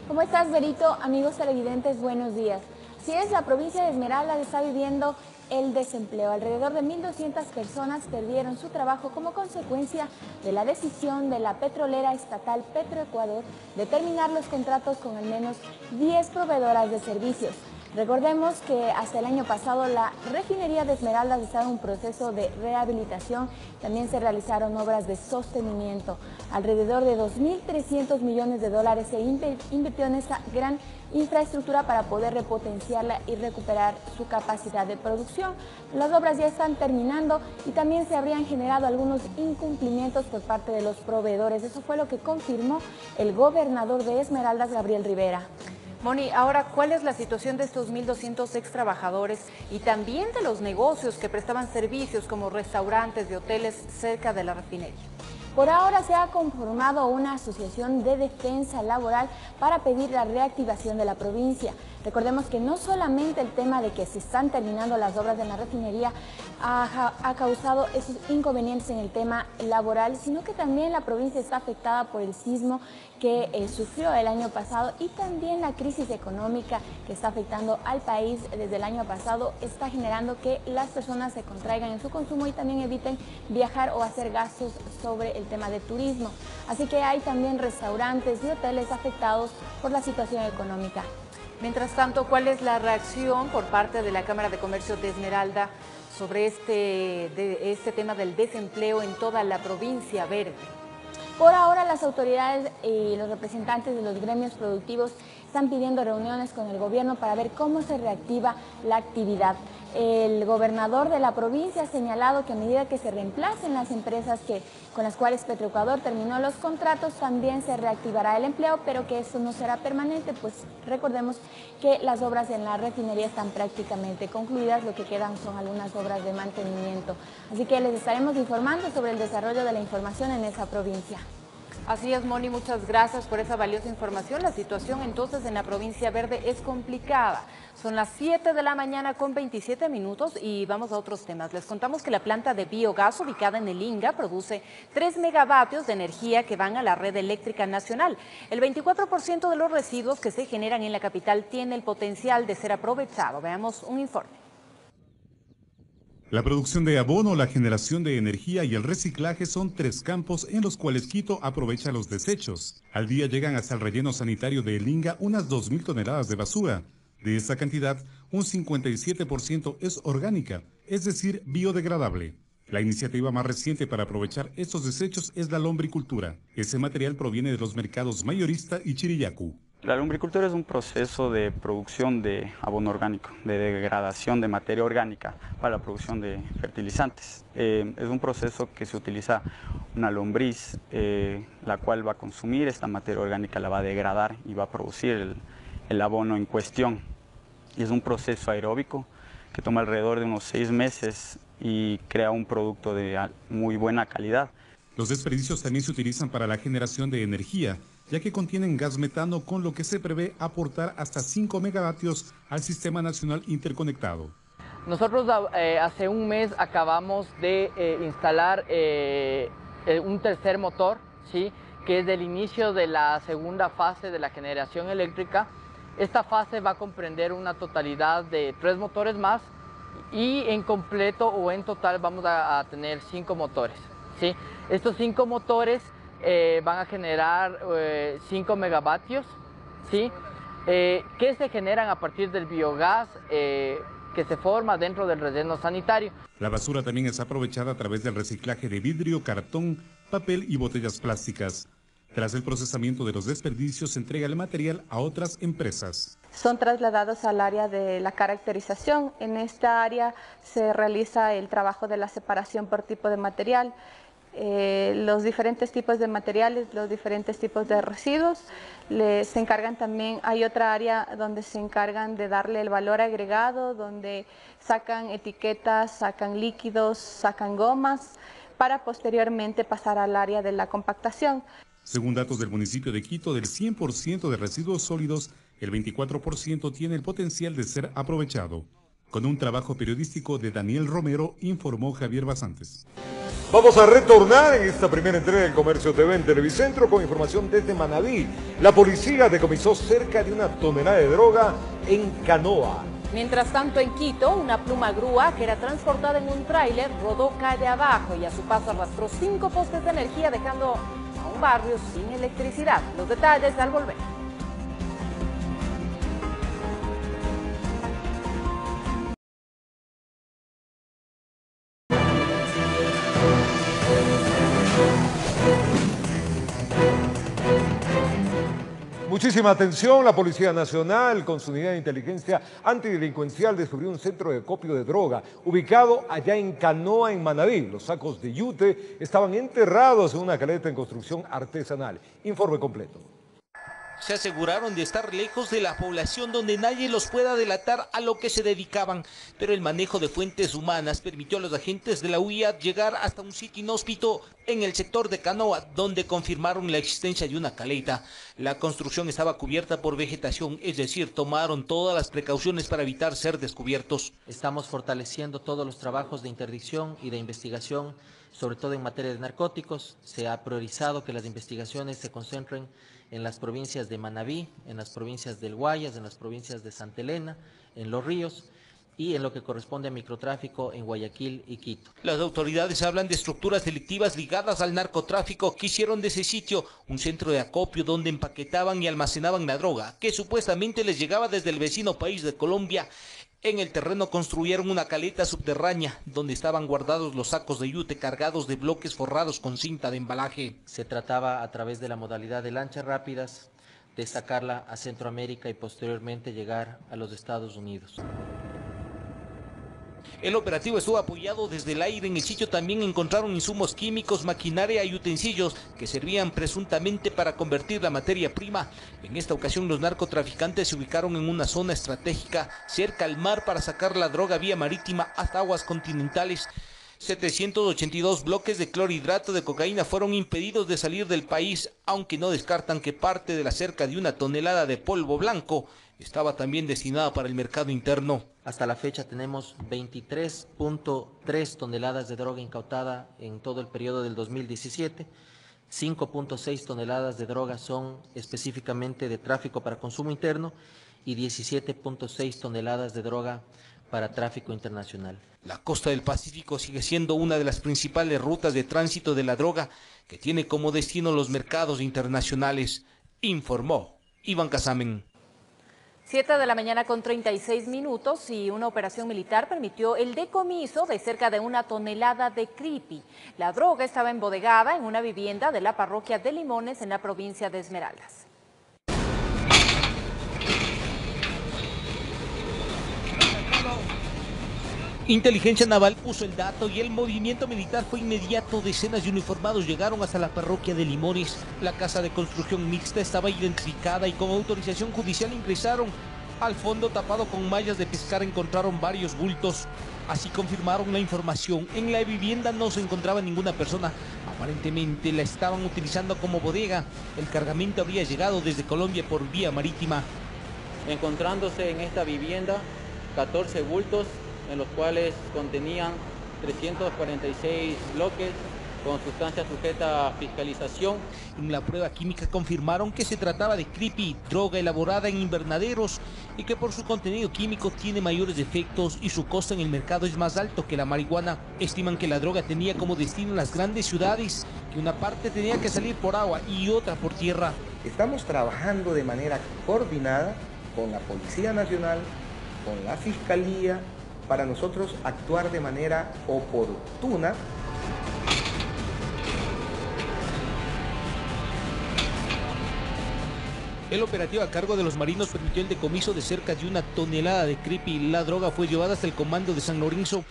¿Cómo estás, Berito? Amigos televidentes, buenos días. Así es, la provincia de Esmeraldas está viviendo el desempleo. Alrededor de 1.200 personas perdieron su trabajo como consecuencia de la decisión de la petrolera estatal Petroecuador de terminar los contratos con al menos 10 proveedoras de servicios. Recordemos que hasta el año pasado la refinería de Esmeraldas estaba en un proceso de rehabilitación. También se realizaron obras de sostenimiento. Alrededor de 2.300 millones de dólares se invirtió en esta gran infraestructura para poder repotenciarla y recuperar su capacidad de producción. Las obras ya están terminando y también se habrían generado algunos incumplimientos por parte de los proveedores. Eso fue lo que confirmó el gobernador de Esmeraldas, Gabriel Rivera. Moni, ahora, ¿cuál es la situación de estos 1.200 ex trabajadores y también de los negocios que prestaban servicios como restaurantes y hoteles cerca de la refinería? Por ahora se ha conformado una asociación de defensa laboral para pedir la reactivación de la provincia. Recordemos que no solamente el tema de que se están terminando las obras de la refinería ha causado esos inconvenientes en el tema laboral, sino que también la provincia está afectada por el sismo que sufrió el año pasado y también la crisis económica que está afectando al país desde el año pasado está generando que las personas se contraigan en su consumo y también eviten viajar o hacer gastos sobre el tema de turismo. Así que hay también restaurantes y hoteles afectados por la situación económica. Mientras tanto, ¿cuál es la reacción por parte de la Cámara de Comercio de Esmeralda sobre este tema del desempleo en toda la provincia verde? Por ahora, las autoridades y los representantes de los gremios productivos están pidiendo reuniones con el gobierno para ver cómo se reactiva la actividad. El gobernador de la provincia ha señalado que a medida que se reemplacen las empresas con las cuales Petroecuador terminó los contratos, también se reactivará el empleo, pero que eso no será permanente, pues recordemos que las obras en la refinería están prácticamente concluidas, lo que quedan son algunas obras de mantenimiento. Así que les estaremos informando sobre el desarrollo de la información en esa provincia. Así es, Moni, muchas gracias por esa valiosa información. La situación entonces en la provincia verde es complicada. Son las 7 de la mañana con 27 minutos y vamos a otros temas. Les contamos que la planta de biogás ubicada en el Inga produce 3 megavatios de energía que van a la red eléctrica nacional. El 24% de los residuos que se generan en la capital tiene el potencial de ser aprovechado. Veamos un informe. La producción de abono, la generación de energía y el reciclaje son 3 campos en los cuales Quito aprovecha los desechos. Al día llegan hasta el relleno sanitario de El Inga unas 2.000 toneladas de basura. De esta cantidad, un 57% es orgánica, es decir, biodegradable. La iniciativa más reciente para aprovechar estos desechos es la lombricultura. Ese material proviene de los mercados mayorista y Chiriyacu. La lombricultura es un proceso de producción de abono orgánico, de degradación de materia orgánica para la producción de fertilizantes. Es un proceso que se utiliza una lombriz, la cual va a consumir esta materia orgánica, la va a degradar y va a producir el abono en cuestión. Y es un proceso aeróbico que toma alrededor de unos 6 meses y crea un producto de muy buena calidad. Los desperdicios también se utilizan para la generación de energía, ya que contienen gas metano, con lo que se prevé aportar hasta 5 megavatios al Sistema Nacional Interconectado. Nosotros hace un mes acabamos de instalar un tercer motor, ¿sí?, que es del inicio de la segunda fase de la generación eléctrica. Esta fase va a comprender una totalidad de 3 motores más y en completo o en total vamos a tener 5 motores, ¿sí? Estos 5 motores van a generar 5 megavatios, ¿sí?, que se generan a partir del biogás que se forma dentro del relleno sanitario. La basura también es aprovechada a través del reciclaje de vidrio, cartón, papel y botellas plásticas. Tras el procesamiento de los desperdicios, se entrega el material a otras empresas. Son trasladados al área de la caracterización. En esta área se realiza el trabajo de la separación por tipo de material. los diferentes tipos de materiales, los diferentes tipos de residuos. Se encargan también, hay otra área donde se encargan de darle el valor agregado, donde sacan etiquetas, sacan líquidos, sacan gomas, para posteriormente pasar al área de la compactación. Según datos del municipio de Quito, del 100% de residuos sólidos, el 24% tiene el potencial de ser aprovechado. Con un trabajo periodístico de Daniel Romero, informó Javier Basantes. Vamos a retornar en esta primera entrega del Comercio TV en Televicentro con información desde Manabí. La policía decomisó cerca de 1 tonelada de droga en canoa. Mientras tanto, en Quito, una pluma grúa que era transportada en un tráiler rodó calle abajo y a su paso arrastró 5 postes de energía, dejando a un barrio sin electricidad. Los detalles al volver. Muchísima atención, la Policía Nacional con su unidad de inteligencia antidelincuencial descubrió un centro de acopio de droga ubicado allá en Canoa, en Manabí. Los sacos de yute estaban enterrados en una caleta en construcción artesanal. Informe completo. Se aseguraron de estar lejos de la población donde nadie los pueda delatar a lo que se dedicaban, pero el manejo de fuentes humanas permitió a los agentes de la UIA llegar hasta un sitio inhóspito en el sector de Canoa, donde confirmaron la existencia de una caleta. La construcción estaba cubierta por vegetación, es decir, tomaron todas las precauciones para evitar ser descubiertos. Estamos fortaleciendo todos los trabajos de interdicción y de investigación, sobre todo en materia de narcóticos. Se ha priorizado que las investigaciones se concentren en las provincias de Manabí, en las provincias del Guayas, en las provincias de Santa Elena, en Los Ríos y en lo que corresponde a microtráfico en Guayaquil y Quito. Las autoridades hablan de estructuras delictivas ligadas al narcotráfico que hicieron de ese sitio un centro de acopio donde empaquetaban y almacenaban la droga que supuestamente les llegaba desde el vecino país de Colombia. En el terreno construyeron una caleta subterránea donde estaban guardados los sacos de yute cargados de bloques forrados con cinta de embalaje. Se trataba, a través de la modalidad de lanchas rápidas, de sacarla a Centroamérica y posteriormente llegar a los Estados Unidos. El operativo estuvo apoyado desde el aire. En el sitio también encontraron insumos químicos, maquinaria y utensilios que servían presuntamente para convertir la materia prima. En esta ocasión los narcotraficantes se ubicaron en una zona estratégica cerca al mar para sacar la droga vía marítima hasta aguas continentales. 782 bloques de clorhidrato de cocaína fueron impedidos de salir del país, aunque no descartan que parte de la cerca de 1 tonelada de polvo blanco estaba también destinada para el mercado interno. Hasta la fecha tenemos 23.3 toneladas de droga incautada en todo el periodo del 2017. 5.6 toneladas de droga son específicamente de tráfico para consumo interno y 17.6 toneladas de droga para tráfico internacional. La costa del Pacífico sigue siendo una de las principales rutas de tránsito de la droga que tiene como destino los mercados internacionales, informó Iván Casamen. 7 de la mañana con 36 minutos y una operación militar permitió el decomiso de cerca de 1 tonelada de creepy. La droga estaba embodegada en una vivienda de la parroquia de Limones en la provincia de Esmeraldas. Inteligencia Naval puso el dato y el movimiento militar fue inmediato. Decenas de uniformados llegaron hasta la parroquia de Limones. La casa de construcción mixta estaba identificada y con autorización judicial ingresaron. Al fondo, tapado con mallas de pescar, encontraron varios bultos. Así confirmaron la información. En la vivienda no se encontraba ninguna persona. Aparentemente la estaban utilizando como bodega. El cargamento habría llegado desde Colombia por vía marítima. Encontrándose en esta vivienda 14 bultos, en los cuales contenían 346 bloques con sustancia sujeta a fiscalización. En la prueba química confirmaron que se trataba de creepy, droga elaborada en invernaderos y que por su contenido químico tiene mayores efectos y su costo en el mercado es más alto que la marihuana. Estiman que la droga tenía como destino las grandes ciudades, que una parte tenía que salir por agua y otra por tierra. Estamos trabajando de manera coordinada con la Policía Nacional, con la Fiscalía, para nosotros actuar de manera oportuna. El operativo a cargo de los marinos permitió el decomiso de cerca de 1 tonelada de creepy. La droga fue llevada hasta el comando de San Lorenzo.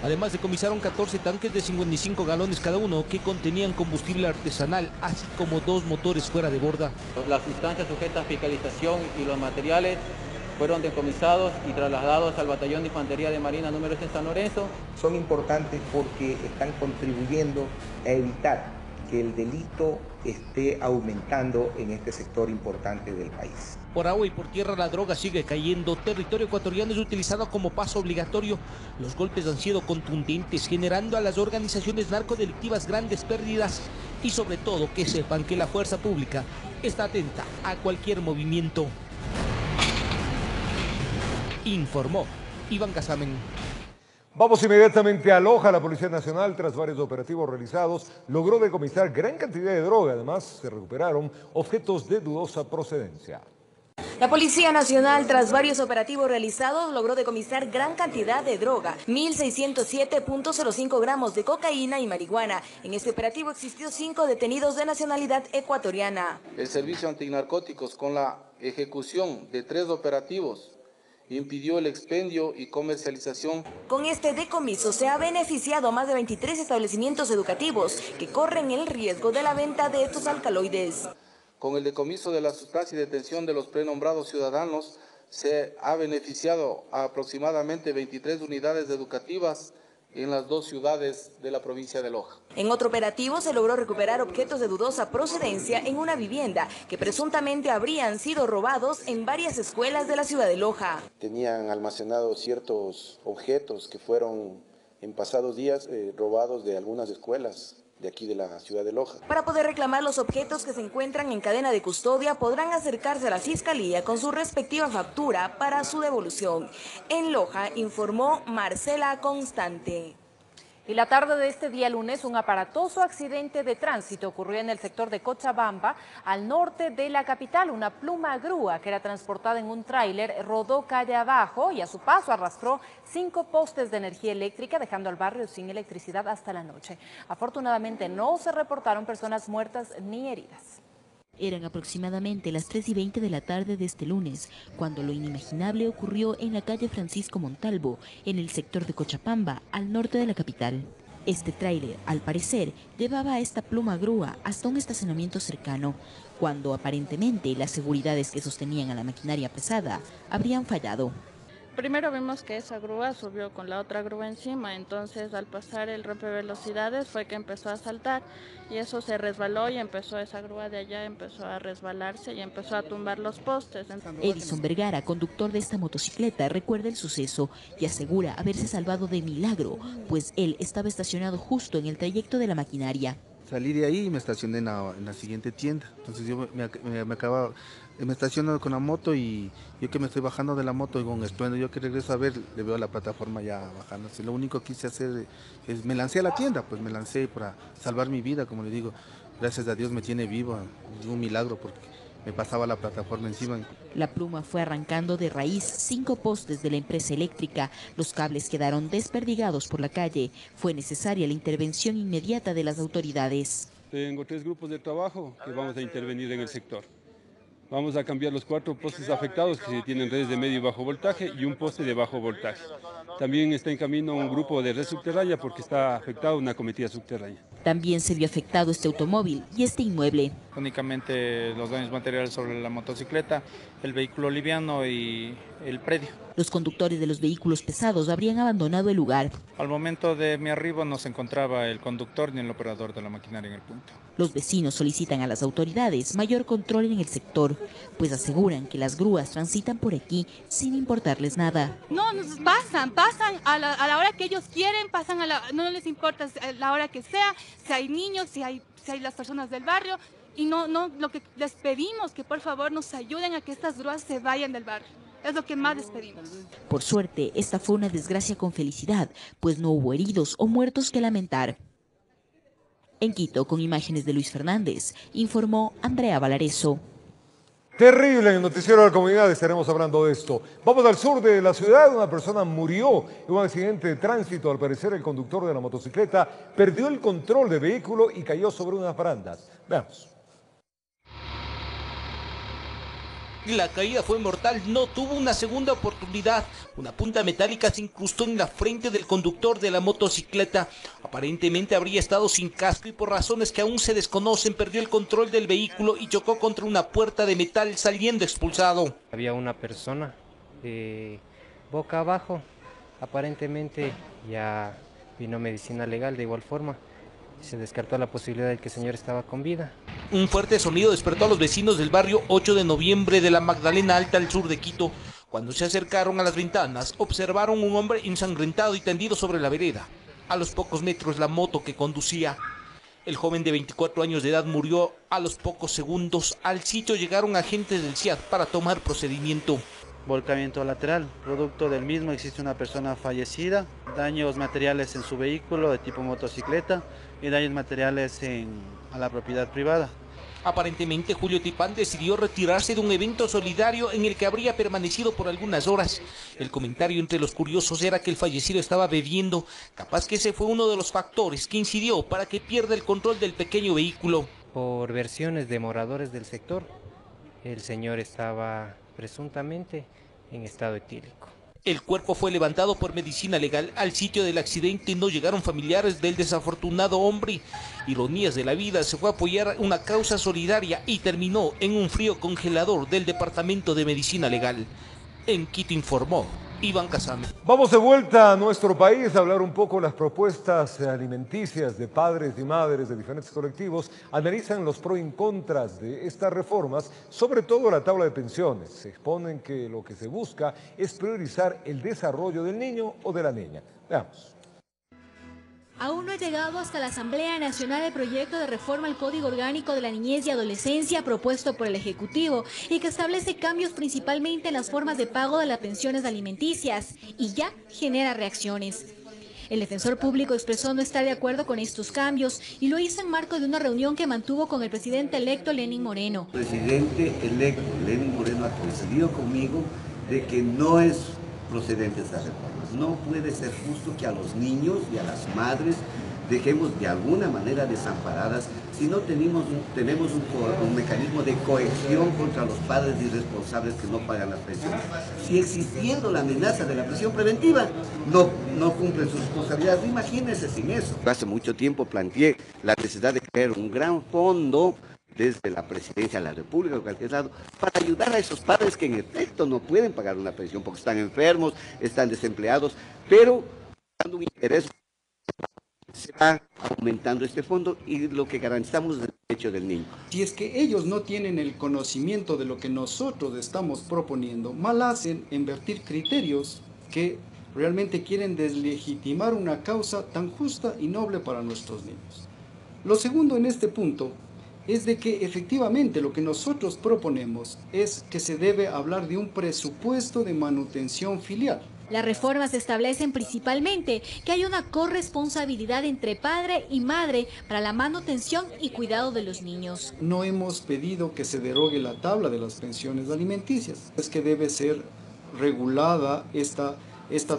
Además, decomisaron 14 tanques de 55 galones cada uno que contenían combustible artesanal, así como 2 motores fuera de borda. Las sustancias sujetas a fiscalización y los materiales fueron decomisados y trasladados al Batallón de Infantería de Marina número 6 en San Lorenzo. Son importantes porque están contribuyendo a evitar que el delito esté aumentando en este sector importante del país. Por agua y por tierra la droga sigue cayendo. Territorio ecuatoriano es utilizado como paso obligatorio. Los golpes han sido contundentes, generando a las organizaciones narcodelictivas grandes pérdidas y sobre todo que sepan que la fuerza pública está atenta a cualquier movimiento. Informó Iván Casamen. Vamos inmediatamente a Loja. La Policía Nacional, tras varios operativos realizados, logró decomisar gran cantidad de droga. Además, se recuperaron objetos de dudosa procedencia. La Policía Nacional, tras varios operativos realizados, logró decomisar gran cantidad de droga, 1.607.05 gramos de cocaína y marihuana. En este operativo existió 5 detenidos de nacionalidad ecuatoriana. El Servicio Antinarcóticos, con la ejecución de 3 operativos, impidió el expendio y comercialización. Con este decomiso se ha beneficiado a más de 23 establecimientos educativos que corren el riesgo de la venta de estos alcaloides. Con el decomiso de la sustancia y detención de los prenombrados ciudadanos, se ha beneficiado a aproximadamente 23 unidades educativas en las 2 ciudades de la provincia de Loja. En otro operativo se logró recuperar objetos de dudosa procedencia en una vivienda que presuntamente habrían sido robados en varias escuelas de la ciudad de Loja. Tenían almacenados ciertos objetos que fueron en pasados días robados de algunas escuelas de aquí de la ciudad de Loja. Para poder reclamar los objetos que se encuentran en cadena de custodia, podrán acercarse a la Fiscalía con su respectiva factura para su devolución. En Loja, informó Marcela Constante. Y la tarde de este día lunes, un aparatoso accidente de tránsito ocurrió en el sector de Cochabamba, al norte de la capital. Una pluma grúa que era transportada en un tráiler rodó calle abajo y a su paso arrastró 5 postes de energía eléctrica, dejando al barrio sin electricidad hasta la noche. Afortunadamente no se reportaron personas muertas ni heridas. Eran aproximadamente las 3:20 de la tarde de este lunes, cuando lo inimaginable ocurrió en la calle Francisco Montalvo, en el sector de Cochabamba, al norte de la capital. Este tráiler, al parecer, llevaba a esta pluma grúa hasta un estacionamiento cercano, cuando aparentemente las seguridades que sostenían a la maquinaria pesada habrían fallado. Primero vimos que esa grúa subió con la otra grúa encima, entonces al pasar el rompevelocidades fue que empezó a saltar y eso se resbaló y empezó esa grúa de allá, empezó a resbalarse y empezó a tumbar los postes. Edison Vergara, conductor de esta motocicleta, recuerda el suceso y asegura haberse salvado de milagro, pues él estaba estacionado justo en el trayecto de la maquinaria. Salí de ahí y me estacioné en la siguiente tienda, entonces yo me estaciono con la moto y yo que me estoy bajando de la moto y con estruendo, yo que regreso a ver, le veo la plataforma ya bajándose. Lo único que quise hacer es, me lancé a la tienda, pues me lancé para salvar mi vida, como le digo, gracias a Dios me tiene vivo, es un milagro porque me pasaba la plataforma encima. La pluma fue arrancando de raíz 5 postes de la empresa eléctrica, los cables quedaron desperdigados por la calle, fue necesaria la intervención inmediata de las autoridades. Tengo 3 grupos de trabajo que vamos a intervenir en el sector. Vamos a cambiar los 4 postes afectados que tienen redes de medio y bajo voltaje y un poste de bajo voltaje. También está en camino un grupo de red subterránea porque está afectado una cometida subterránea. También se vio afectado este automóvil y este inmueble. Únicamente los daños materiales sobre la motocicleta, el vehículo liviano y el predio. Los conductores de los vehículos pesados habrían abandonado el lugar. Al momento de mi arribo no se encontraba el conductor ni el operador de la maquinaria en el punto. Los vecinos solicitan a las autoridades mayor control en el sector, pues aseguran que las grúas transitan por aquí sin importarles nada. No, pasan a la hora que ellos quieren, no les importa la hora que sea, si hay niños, si hay las personas del barrio, y no lo que les pedimos que por favor nos ayuden a que estas grúas se vayan del barrio. Es lo que más les pedimos. Por suerte, esta fue una desgracia con felicidad, pues no hubo heridos o muertos que lamentar. En Quito, con imágenes de Luis Fernández, informó Andrea Valareso. Terrible, en el noticiero de la comunidad estaremos hablando de esto. Vamos al sur de la ciudad, una persona murió en un accidente de tránsito. Al parecer el conductor de la motocicleta perdió el control del vehículo y cayó sobre unas barandas. Veamos. La caída fue mortal, no tuvo una segunda oportunidad. Una punta metálica se incrustó en la frente del conductor de la motocicleta. Aparentemente habría estado sin casco y por razones que aún se desconocen perdió el control del vehículo y chocó contra una puerta de metal saliendo expulsado. Había una persona boca abajo, aparentemente ya vino medicina legal de igual forma. Se descartó la posibilidad de que el señor estaba con vida. Un fuerte sonido despertó a los vecinos del barrio 8 de noviembre de la Magdalena Alta al sur de Quito. Cuando se acercaron a las ventanas, observaron un hombre ensangrentado y tendido sobre la vereda. A los pocos metros la moto que conducía. El joven de 24 años de edad murió a los pocos segundos. Al sitio llegaron agentes del CIAD para tomar procedimiento. Volcamiento lateral, producto del mismo existe una persona fallecida, daños materiales en su vehículo de tipo motocicleta y daños materiales a la propiedad privada. Aparentemente Julio Tipán decidió retirarse de un evento solidario en el que habría permanecido por algunas horas. El comentario entre los curiosos era que el fallecido estaba bebiendo, capaz que ese fue uno de los factores que incidió para que pierda el control del pequeño vehículo. Por versiones de moradores del sector, el señor estaba presuntamente en estado etílico. El cuerpo fue levantado por medicina legal. Al sitio del accidente no llegaron familiares del desafortunado hombre. Ironías de la vida, se fue a apoyar una causa solidaria y terminó en un frío congelador del Departamento de Medicina Legal. En Quito informó Iván Casame. Vamos de vuelta a nuestro país a hablar un poco de las propuestas alimenticias de padres y madres de diferentes colectivos. Analizan los pros y contras de estas reformas, sobre todo la tabla de pensiones. Se exponen que lo que se busca es priorizar el desarrollo del niño o de la niña. Veamos. Aún no ha llegado hasta la Asamblea Nacional el proyecto de reforma al Código Orgánico de la Niñez y Adolescencia propuesto por el Ejecutivo y que establece cambios principalmente en las formas de pago de las pensiones alimenticias y ya genera reacciones. El defensor público expresó no estar de acuerdo con estos cambios y lo hizo en marco de una reunión que mantuvo con el presidente electo Lenín Moreno. El presidente electo Lenín Moreno ha coincidido conmigo de que no es procedente esta reforma. No puede ser justo que a los niños y a las madres dejemos de alguna manera desamparadas si no tenemos un mecanismo de cohesión contra los padres irresponsables que no pagan las pensiones. Si existiendo la amenaza de la prisión preventiva, no cumplen sus responsabilidades, imagínense sin eso. Hace mucho tiempo planteé la necesidad de crear un gran fondo desde la Presidencia de la República o cualquier lado, para ayudar a esos padres que en efecto no pueden pagar una pensión porque están enfermos, están desempleados, pero dando un interés se va aumentando este fondo y lo que garantizamos es el derecho del niño. Si es que ellos no tienen el conocimiento de lo que nosotros estamos proponiendo, mal hacen en vertir criterios que realmente quieren deslegitimar una causa tan justa y noble para nuestros niños. Lo segundo en este punto es de que efectivamente lo que nosotros proponemos es que se debe hablar de un presupuesto de manutención filial. Las reformas establecen principalmente que hay una corresponsabilidad entre padre y madre para la manutención y cuidado de los niños. No hemos pedido que se derogue la tabla de las pensiones alimenticias. Es que debe ser regulada esta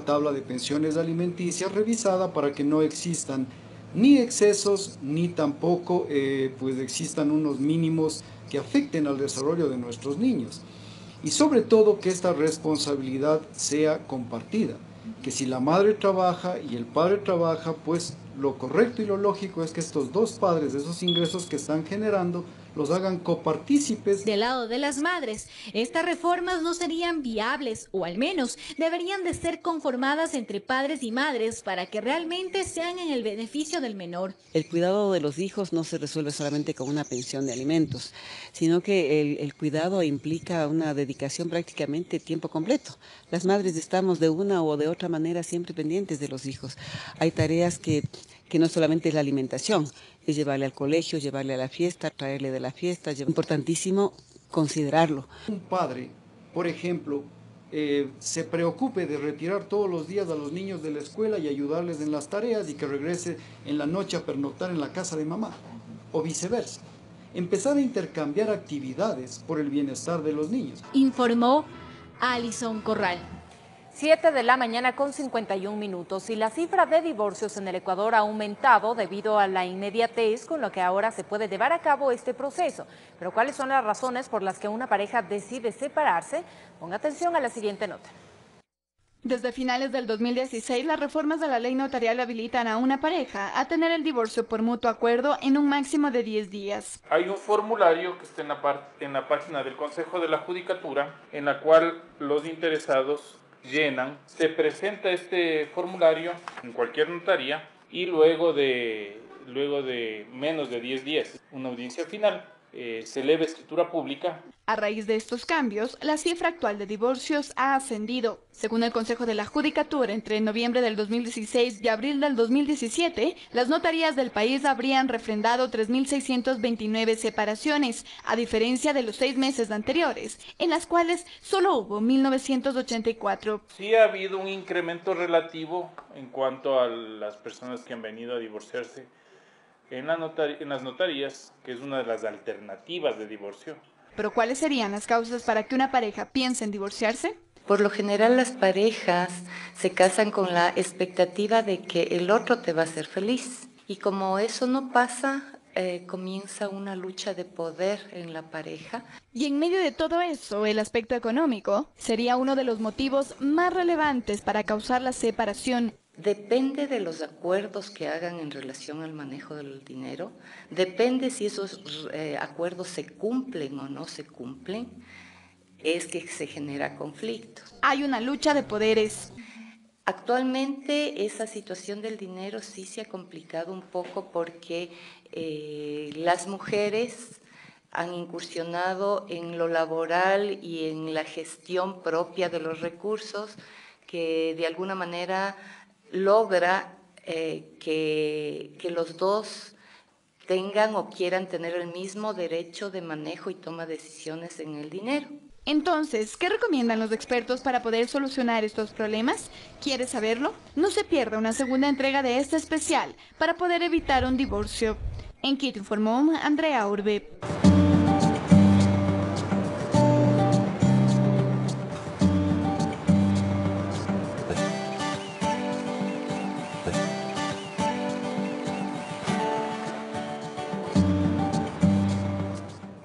tabla de pensiones alimenticias, revisada para que no existan ni excesos, ni tampoco pues existan unos mínimos que afecten al desarrollo de nuestros niños. Y sobre todo que esta responsabilidad sea compartida, que si la madre trabaja y el padre trabaja, pues lo correcto y lo lógico es que estos dos padres, esos ingresos que están generando, los hagan copartícipes. Del lado de las madres, estas reformas no serían viables, o al menos deberían de ser conformadas entre padres y madres para que realmente sean en el beneficio del menor. El cuidado de los hijos no se resuelve solamente con una pensión de alimentos, sino que el cuidado implica una dedicación prácticamente tiempo completo. Las madres estamos de una o de otra manera siempre pendientes de los hijos. Hay tareas que no solamente es la alimentación, es llevarle al colegio, llevarle a la fiesta, traerle de la fiesta. Es importantísimo considerarlo. Un padre, por ejemplo, se preocupe de retirar todos los días a los niños de la escuela y ayudarles en las tareas y que regrese en la noche a pernoctar en la casa de mamá, o viceversa. Empezar a intercambiar actividades por el bienestar de los niños. Informó Alison Corral. 7 de la mañana con 51 minutos y la cifra de divorcios en el Ecuador ha aumentado debido a la inmediatez con la que ahora se puede llevar a cabo este proceso. Pero ¿cuáles son las razones por las que una pareja decide separarse? Ponga atención a la siguiente nota. Desde finales del 2016, las reformas de la ley notarial habilitan a una pareja a tener el divorcio por mutuo acuerdo en un máximo de 10 días. Hay un formulario que está en la página del Consejo de la Judicatura, en la cual los interesados llenan. Se presenta este formulario en cualquier notaría y luego de menos de 10 días, una audiencia final, se eleva escritura pública. A raíz de estos cambios, la cifra actual de divorcios ha ascendido. Según el Consejo de la Judicatura, entre noviembre del 2016 y abril del 2017, las notarías del país habrían refrendado 3.629 separaciones, a diferencia de los 6 meses anteriores, en las cuales solo hubo 1.984. Sí ha habido un incremento relativo en cuanto a las personas que han venido a divorciarse en las notarías, que es una de las alternativas de divorcio. ¿Pero cuáles serían las causas para que una pareja piense en divorciarse? Por lo general las parejas se casan con la expectativa de que el otro te va a hacer feliz. Y como eso no pasa, comienza una lucha de poder en la pareja. Y en medio de todo eso, el aspecto económico sería uno de los motivos más relevantes para causar la separación. Depende de los acuerdos que hagan en relación al manejo del dinero, depende si esos acuerdos se cumplen o no se cumplen, es que se genera conflicto. Hay una lucha de poderes. Actualmente esa situación del dinero sí se ha complicado un poco porque las mujeres han incursionado en lo laboral y en la gestión propia de los recursos que de alguna manera logra que los dos tengan o quieran tener el mismo derecho de manejo y toma de decisiones en el dinero. Entonces, ¿qué recomiendan los expertos para poder solucionar estos problemas? ¿Quieres saberlo? No se pierda una segunda entrega de este especial para poder evitar un divorcio. En Quito informó Andrea Urbe.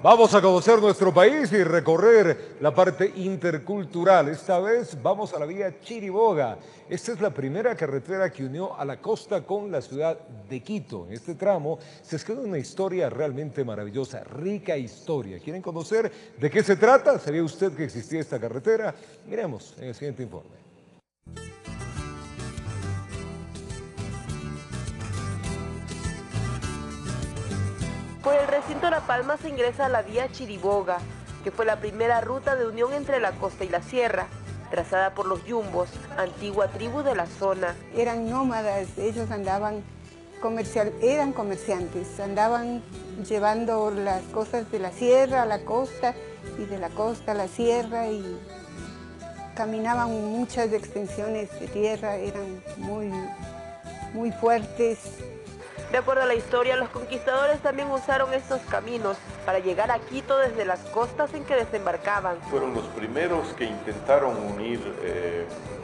Vamos a conocer nuestro país y recorrer la parte intercultural. Esta vez vamos a la vía Chiriboga. Esta es la primera carretera que unió a la costa con la ciudad de Quito. En este tramo se escribe una historia realmente maravillosa, rica historia. ¿Quieren conocer de qué se trata? ¿Sabía usted que existía esta carretera? Miremos en el siguiente informe. Por el recinto La Palma se ingresa a la vía Chiriboga, que fue la primera ruta de unión entre la costa y la sierra, trazada por los yumbos, antigua tribu de la zona. Eran nómadas, ellos andaban eran comerciantes, andaban llevando las cosas de la sierra a la costa y de la costa a la sierra y caminaban muchas extensiones de tierra, eran muy fuertes. De acuerdo a la historia, los conquistadores también usaron estos caminos para llegar a Quito desde las costas en que desembarcaban. Fueron los primeros que intentaron unir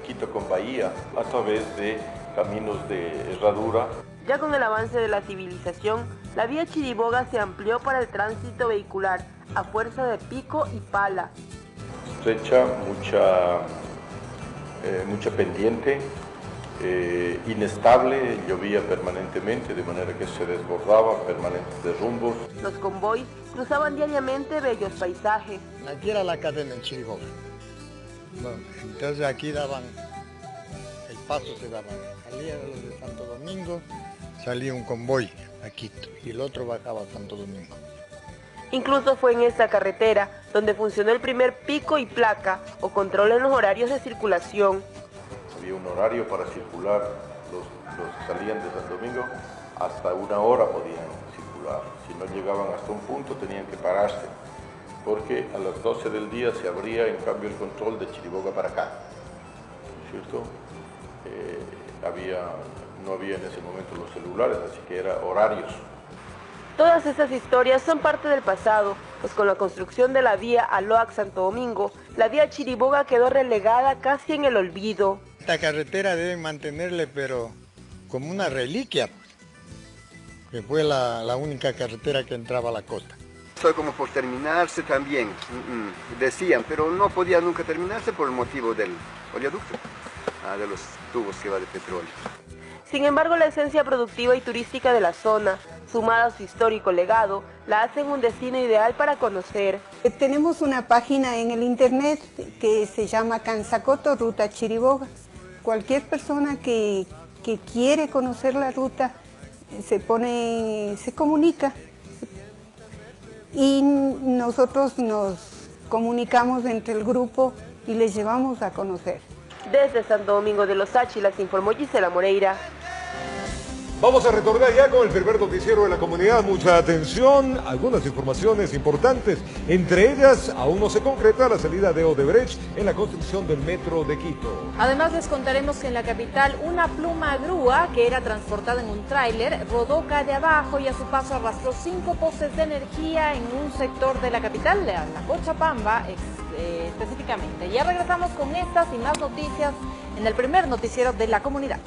Quito con Bahía a través de caminos de herradura. Ya con el avance de la civilización, la vía Chiriboga se amplió para el tránsito vehicular a fuerza de pico y pala. Estrecha, mucha pendiente. Inestable, llovía permanentemente, de manera que se desbordaban permanentes derrumbos. Los convoys cruzaban diariamente bellos paisajes. Aquí era la cadena en Chiriboga. Bueno, entonces aquí daban, el paso se daba, salía de los de Santo Domingo, salía un convoy a Quito y el otro bajaba a Santo Domingo. Incluso fue en esta carretera donde funcionó el primer pico y placa o control en los horarios de circulación. Había un horario para circular, los que salían de Santo Domingo, hasta 1 hora podían circular. Si no llegaban hasta un punto tenían que pararse, porque a las 12 del día se abría en cambio el control de Chiriboga para acá, ¿cierto? No había en ese momento los celulares, así que eran horarios. Todas esas historias son parte del pasado, pues con la construcción de la vía Aloac-Santo Domingo, la vía Chiriboga quedó relegada casi en el olvido. Esta carretera deben mantenerle, pero como una reliquia, que fue la única carretera que entraba a la costa. Estoy como por terminarse también, decían, pero no podía nunca terminarse por el motivo del oleoducto, de los tubos que va de petróleo. Sin embargo, la esencia productiva y turística de la zona, sumada a su histórico legado, la hacen un destino ideal para conocer. Tenemos una página en el internet que se llama Cansacoto Ruta Chiriboga. Cualquier persona que quiere conocer la ruta se comunica y nosotros nos comunicamos entre el grupo y les llevamos a conocer. Desde Santo Domingo de los Áchilas informó Gisela Moreira. Vamos a retornar ya con el primer noticiero de la comunidad. Mucha atención, algunas informaciones importantes. Entre ellas, aún no se concreta la salida de Odebrecht en la construcción del metro de Quito. Además, les contaremos que en la capital una pluma grúa que era transportada en un tráiler rodó calle abajo y a su paso arrastró 5 postes de energía en un sector de la capital, la Cochabamba específicamente. Ya regresamos con estas y más noticias en el primer noticiero de la comunidad.